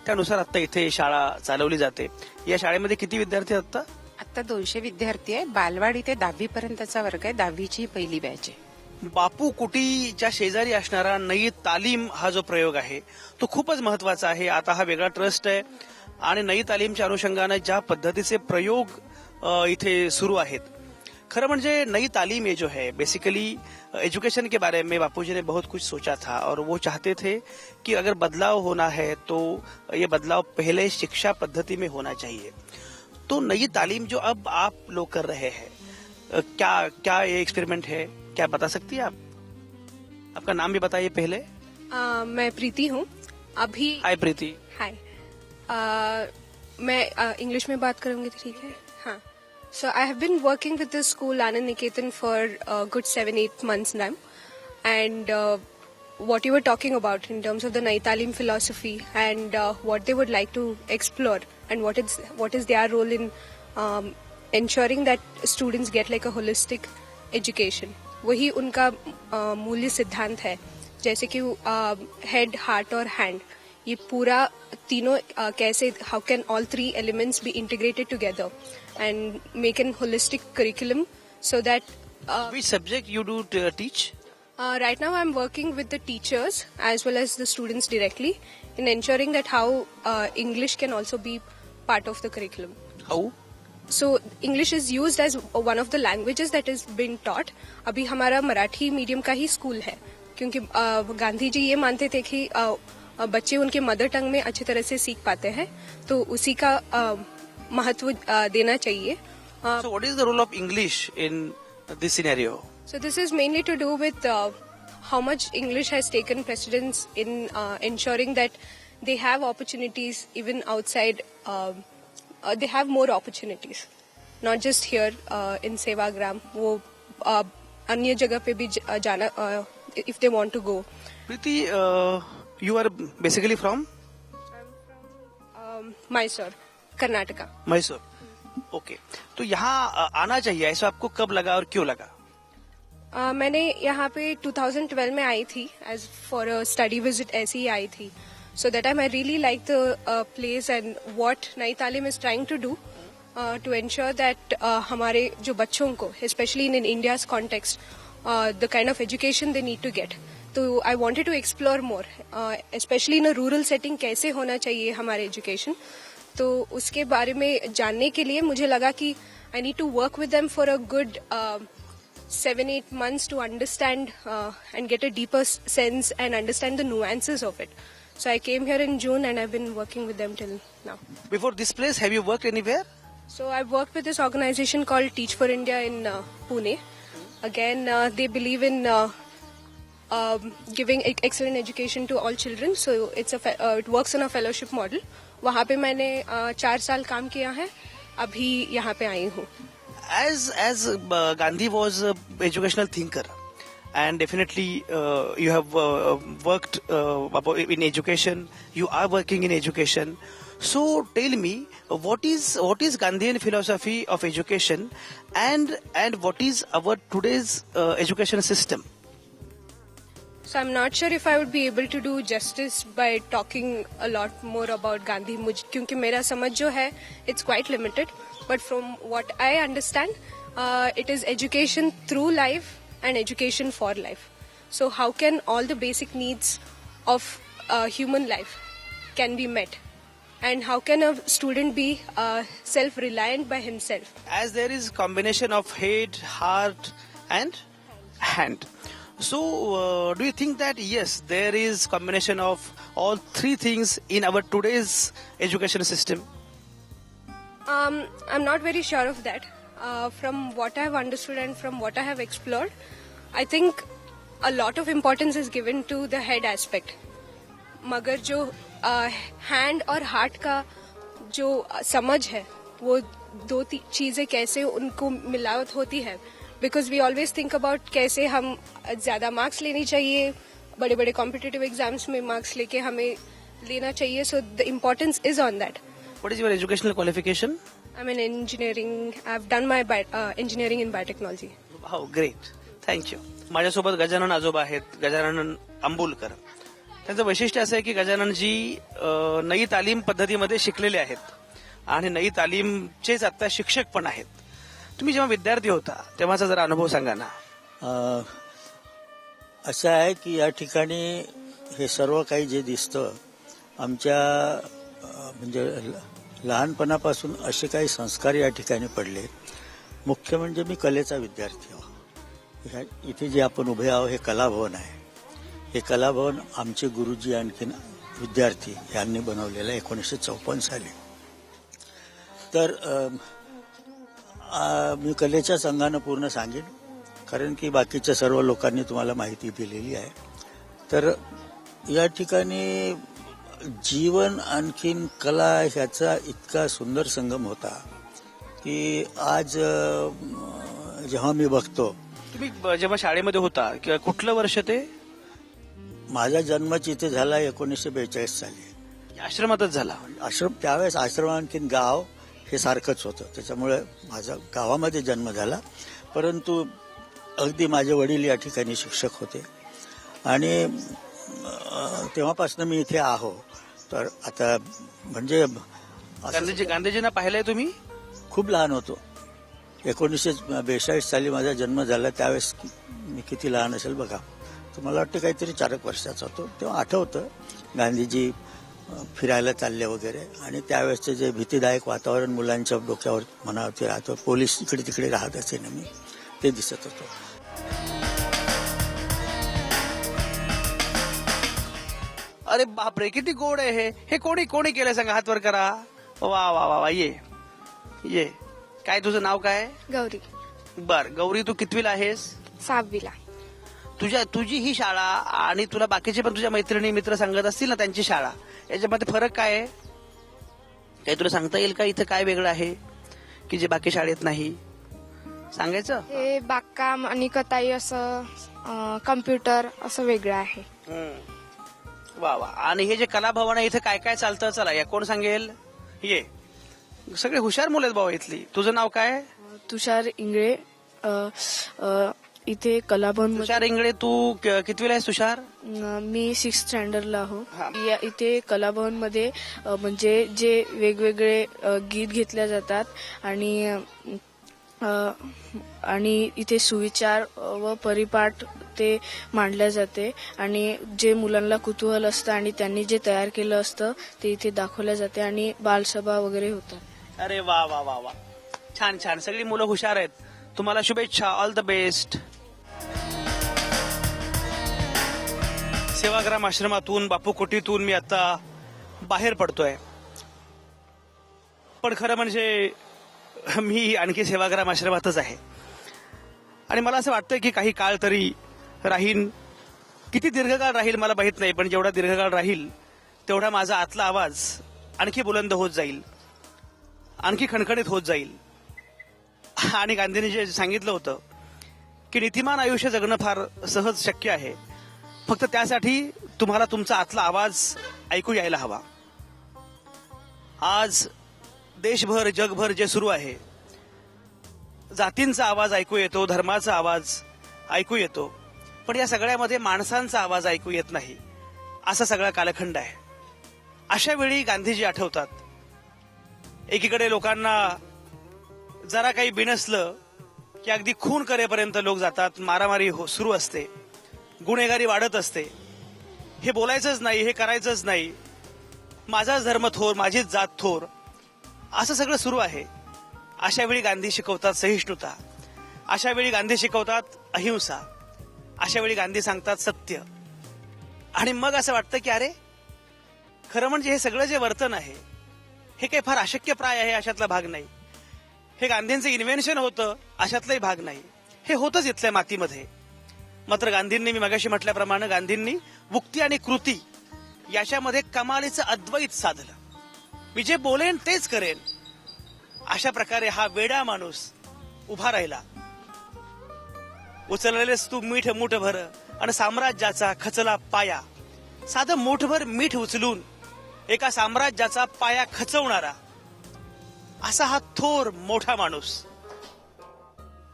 त्यानुसार आता इथे शाळा चालवली जाते. या शाळेमध्ये किती विद्यार्थी आहेत आता? आता 200 विद्यार्थी आहे. बालवाडी ते 10वी पर्यंतचा वर्ग आहे. 10वीची पहिली बॅच आहे. बापू कुटीच्या शेजारी असणारा नई तालीम हा जो प्रयोग आहे तो खूपच महत्वाचा आहे. आता हा वेगळा ट्रस्ट आहे आणि नई तालीमच्या अनुषंगानं ज्या पद्धतीचे प्रयोग इथे सुरू आहेत, खरं म्हणजे नई तालीम ये जो है बेसिकली एजुकेशन के बारे में बापूजी ने बहुत कुछ सोचा था और वो चाहते थे कि अगर बदलाव होना है तो ये बदलाव पहले शिक्षा पद्धति में होना चाहिए. तो नई तालीम जो अब आप लोग कर रहे हैं, क्या क्या ये एक्सपेरिमेंट है, क्या बता सकती है आप? आपका नाम भी बताइए पहले. मैं प्रीति हूँ. अभी हाय प्रीति. हाय. मैं इंग्लिश में बात करूंगी तो ठीक है. हाँ. So I have been working with this school Anand Niketan for a good 7-8 months now, and what you were talking about in terms of the Nai Talim philosophy and what they would like to explore and what is their role in ensuring that students get like a holistic education. वही उनका मूल्य सिद्धांत है. जैसे कि head, heart और hand, ये पूरा तीनों कैसे, how can all three elements be integrated together and make an holistic curriculum so that which subject you do teach? Right now I'm working with the teachers as well as the students directly in ensuring that how English can also be part of the curriculum. How? So English is used as one of the languages that is being taught. अभी हमारा Marathi medium का ही school है क्योंकि गांधी जी ये मानते थे कि बच्चे उनके मदर टंग में अच्छी तरह से सीख पाते हैं, तो उसी का महत्व देना चाहिए. So what is the role of English in this scenario? So this is mainly to do with how much English has taken precedence in ensuring that they have opportunities even outside. They have more opportunities, not just here in Sevagram. वो अन्य जगह पे भी जाना if they want to go. Preeti, you are basically from? Mysore, Karnataka. Mysore. Okay. तो यहाँ आना चाहिए, ऐसा आपको कब लगा और क्यों लगा? मैंने यहाँ पे 2012 में आई थी as for a study visit, ऐसी ही आई थी. So that time I really like the place and what Nai Talim is trying to do to ensure that हमारे जो बच्चों को, especially in India's context, the kind of education they need to get. So I wanted to explore more, especially in a rural setting कैसे होना चाहिए हमारे education. तो उसके बारे में जानने के लिए मुझे लगा कि I need to work with them for a good 7-8 months to understand and get a deeper sense and understand the nuances of it. So I came here in June and I've been working with them till now. Before this place, have you worked anywhere? So I've worked with this organization called Teach for India in Pune. Again, they believe in giving excellent education to all children. So it works on a fellowship model. वहाँ पे मैंने 4 साल काम KIA है. अभी यहाँ पे आई हूँ. As Gandhi was an educational thinker, and definitely you have worked in education. You are working in education. So tell me, what is Gandhian philosophy of education, and what is our today's education system? So I'm not sure if I would be able to do justice by talking a lot more about Gandhi, क्योंकि मेरा समझ जो है it's quite limited. But from what I understand, it is education through life and education for life. So how can all the basic needs of human life can be met? And how can a student be self-reliant by himself? As there is combination of head, heart and hand. So do you think that yes, there is combination of all three things in our today's education system? I'm not very sure of that. From what I have understood and from what I have explored, I think a lot of importance is given to the head aspect. मगर जो hand और heart का जो समझ है, वो दो चीजें कैसे उनको मिलावट होती है, because we always think about कैसे हम ज़्यादा marks लेनी चाहिए, बड़े बड़े competitive exams में marks लेके हमें लेना चाहिए. So the importance is on that. What is your educational qualification? I'm in engineering. I've done my engineering in biotechnology. Wow, great. Thank you. माझ्यासोबत गजानन आजोबा आहेत, गजानन अंबुलकर. त्यांचं वैशिष्ट्य असं आहे की गजाननजी नई तालीम पद्धतीमध्ये शिकलेले आहेत आणि नई तालीमचेच आता शिक्षक पण आहेत. तुम्ही जेव्हा विद्यार्थी होता तेव्हाचा जरा अनुभव सांगा ना. असं आहे की या ठिकाणी हे सर्व काही जे दिसतं आमच्या म्हणजे लहानपणापासून असे काही संस्कार या ठिकाणी पडले. मुख्य म्हणजे मी कलेचा विद्यार्थी आहे. इथे जे आपण उभे आहोत हे कलाभवन आहे. हे कलाभवन आमचे गुरुजी आणखीन विद्यार्थी यांनी बनवलेलं 1954 साली. तर मी कलेच्या संघानं पूर्ण सांगेन कारण की बाकीच्या सर्व लोकांनी तुम्हाला माहिती दिलेली आहे. तर या ठिकाणी जीवन आणखीन कला ह्याचा इतका सुंदर संगम होता की आज जेव्हा मी बघतो. तुम्ही जेव्हा शाळेमध्ये होता किंवा कुठलं वर्ष ते? माझा जन्मच इथे झाला 1942 साली. आश्रमातच झाला? आश्रम त्यावेळेस आश्रम आणखीन गाव हे सारखंच होतं त्याच्यामुळे माझा गावामध्ये जन्म झाला. परंतु अगदी माझे वडील या ठिकाणी शिक्षक होते आणि तेव्हापासून मी इथे आहो. तर आता म्हणजे गांधीजींना पाहिलंय तुम्ही? खूप लहान होतो. 1942 साली माझा जन्म झाला. त्यावेळेस मी किती लहान असेल बघा. तर मला वाटतं काहीतरी 4 वर्षाचा होतो. तेव्हा आठवतं गांधीजी फिरायला चालले वगैरे आणि त्यावेळेसचे जे भीतीदायक वातावरण मुलांच्या डोक्यावर मनावरती राहतं. पोलीस इकडे तिकडे राहत असे नेहमी ते दिसत होतं. अरे बापरे किती गोड आहे हे. कोणी कोणी केलं सांगा, हात वर करा. वा वा वा वा. ये काय तुझं नाव काय? गौरी. बर गौरी, तू कितवीला आहेस? 6वीला. तुझी ही शाळा आणि तुला बाकीचे पण तुझ्या मैत्रिणी मित्र सांगत असतील ना त्यांची शाळा, याच्यामध्ये फरक काय आहे? काही तुला सांगता येईल का इथं काय वेगळं आहे की जे बाकी शाळेत नाही? सांगायचं. हे बागकाम आणि कताई असं कम्प्युटर असं वेगळं आहे. वा वा. आणि हे जे कलाभवन आहे इथं काय काय चालतं चला या कोण सांगेल? ये सगळे हुशार मुलं आहेत बाबा इथली. तुझं नाव काय? तुषार इंगळे. इथे कलाभवन. तुषार इंगळे, तू कितवीला आहेस तुषार? मी 6th स्टँडर्डला आहो. इथे कलाभवन मध्ये म्हणजे जे वेगवेगळे गीत घेतल्या जातात आणि इथे सुविचार व परिपाठ ते मांडल्या जाते आणि जे मुलांना कुतूहल असतं आणि त्यांनी जे तयार केलं असतं ते इथे दाखवल्या जाते आणि बालसभा वगैरे होतात. अरे वा वा वा वा. छान छान. सगळी मुलं हुशार आहेत. तुम्हाला शुभेच्छा. All the best. सेवाग्राम आश्रमातून बापू कुटीतून मी आता बाहेर पडतोय. पण खरं म्हणजे मी आणखी सेवाग्राम आश्रमातच आहे आणि मला असं वाटतंय की काही काळ तरी राहीन. किती दीर्घकाळ राहील मला माहित नाही, पण जेवढा दीर्घकाळ राहील तेवढा माझा आतला आवाज आणखी बुलंद होत जाईल, आणखी खणखणीत होत जाईल. आणि गांधींनी जे सांगितलं होतं की नीतिमान आयुष्य जगणं फार सहज शक्य आहे, फक्त त्यासाठी तुम्हाला तुमचा आतला आवाज ऐकू यायला हवा. आज देशभर जगभर जे सुरू आहे, जातींचा आवाज ऐकू येतो, धर्माचा आवाज ऐकू येतो, पण या सगळ्यामध्ये माणसांचा आवाज ऐकू येत नाही, असा सगळा कालखंड आहे. अशा वेळी गांधीजी आठवतात. एकीकडे लोकांना जरा काही बिनसलं की अगदी खून करेपर्यंत लोक जातात, मारामारी सुरू असते, गुन्हेगारी वाढत असते. हे बोलायचंच नाही, हे करायचंच नाही, माझाच धर्म थोर, माझीच जात थोर, असं सगळं सुरू आहे. अशा वेळी गांधी शिकवतात सहिष्णुता, अशा वेळी गांधी शिकवतात अहिंसा, अशा वेळी गांधी सांगतात सत्य. आणि मग असं वाटतं की अरे खरं म्हणजे हे सगळं जे वर्तन आहे हे काही फार अशक्यप्राय आहे अशातला भाग नाही, हे गांधींचं इन्व्हेन्शन होतं अशातलाही भाग नाही, हे होतच इथल्या मातीमध्ये. मात्र गांधींनी, मी मगाशी म्हटल्याप्रमाणे, गांधींनी मुक्ती आणि कृती याच्यामध्ये कमालीचं अद्वैत साधलं. मी जे बोलेन तेच करेन, अशा प्रकारे हा वेडा माणूस उभा राहिला. उचललेस तू मीठ मुठभर आणि साम्राज्याचा खचला पाया. साधं मुठभर मीठ उचलून एका साम्राज्याचा पाया खचवणारा असा हा थोर मोठा माणूस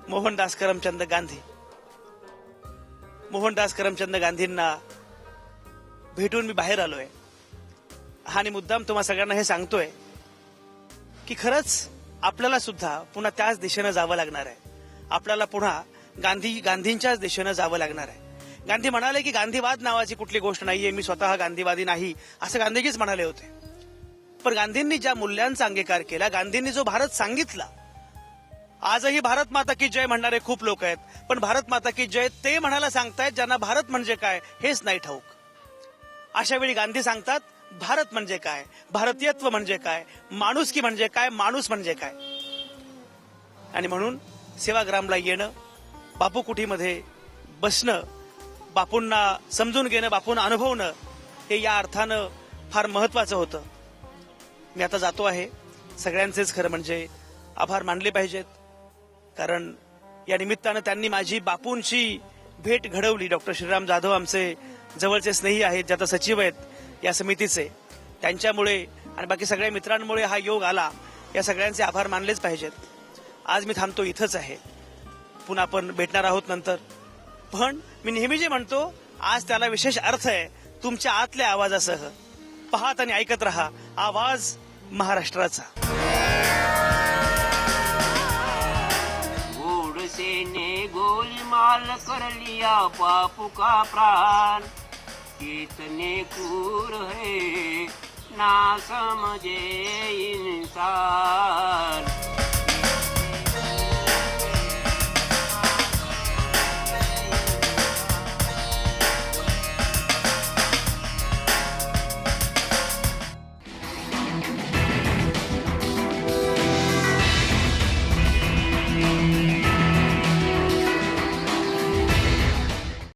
मोहनदास करमचंद गांधी. मोहनदास करमचंद गांधींना भेटून मी बाहेर आलोय आणि मुद्दाम तुम्हा सगळ्यांना हे सांगतोय की खरंच आपल्याला सुद्धा पुन्हा त्याच दिशेनं जावं लागणार आहे. आपल्याला पुन्हा गांधींच्याच दिशेनं जावं लागणार आहे. गांधी म्हणाले की गांधीवाद नावाची कुठली गोष्ट नाहीये, मी स्वतः गांधीवादी नाही असं गांधीजीच म्हणाले होते. पण गांधींनी ज्या मूल्यांचा अंगीकार केला, गांधींनी जो भारत सांगितला, आजही भारत माता की जय म्हणणारे खूप लोक आहेत, पण भारत माता की जय ते म्हणायला सांगतायत ज्यांना भारत म्हणजे काय हेच नाही ठाऊक. अशा वेळी गांधी सांगतात भारत म्हणजे काय, भारतीयत्व म्हणजे काय, माणुसकी म्हणजे काय, माणूस म्हणजे काय. आणि म्हणून सेवाग्रामला येणं, बापू कुटीमध्ये बसणं, बापूंना समजून घेणं, बापूंना अनुभवणं हे या अर्थानं फार महत्वाचं होतं. मी आता जातो आहे. सगळ्यांचेच खरं म्हणजे आभार मानले पाहिजेत, कारण या निमित्तानं त्यांनी माझी बापूंची भेट घडवली. डॉक्टर श्रीराम जाधव आमचे जवळचे स्नेही आहेत, जे आता सचिव आहेत या समितीचे, त्यांच्यामुळे आणि बाकी सगळ्या मित्रांमुळे हा योग आला. या सगळ्यांचे आभार मानलेच पाहिजेत. आज मी थांबतो, इथंच आहे. पुन्हा आपण भेटणार आहोत नंतर. पण मी नेहमी जे म्हणतो, आज त्याला विशेष अर्थ आहे तुमच्या आतल्या आवाजासह. पाहत आणि ऐकत रहा आवाज महाराष्ट्राचा. गोडसेने गोलमाल कर लिया बापू का प्राण, कितने क्रूर है ना समझे इंसान.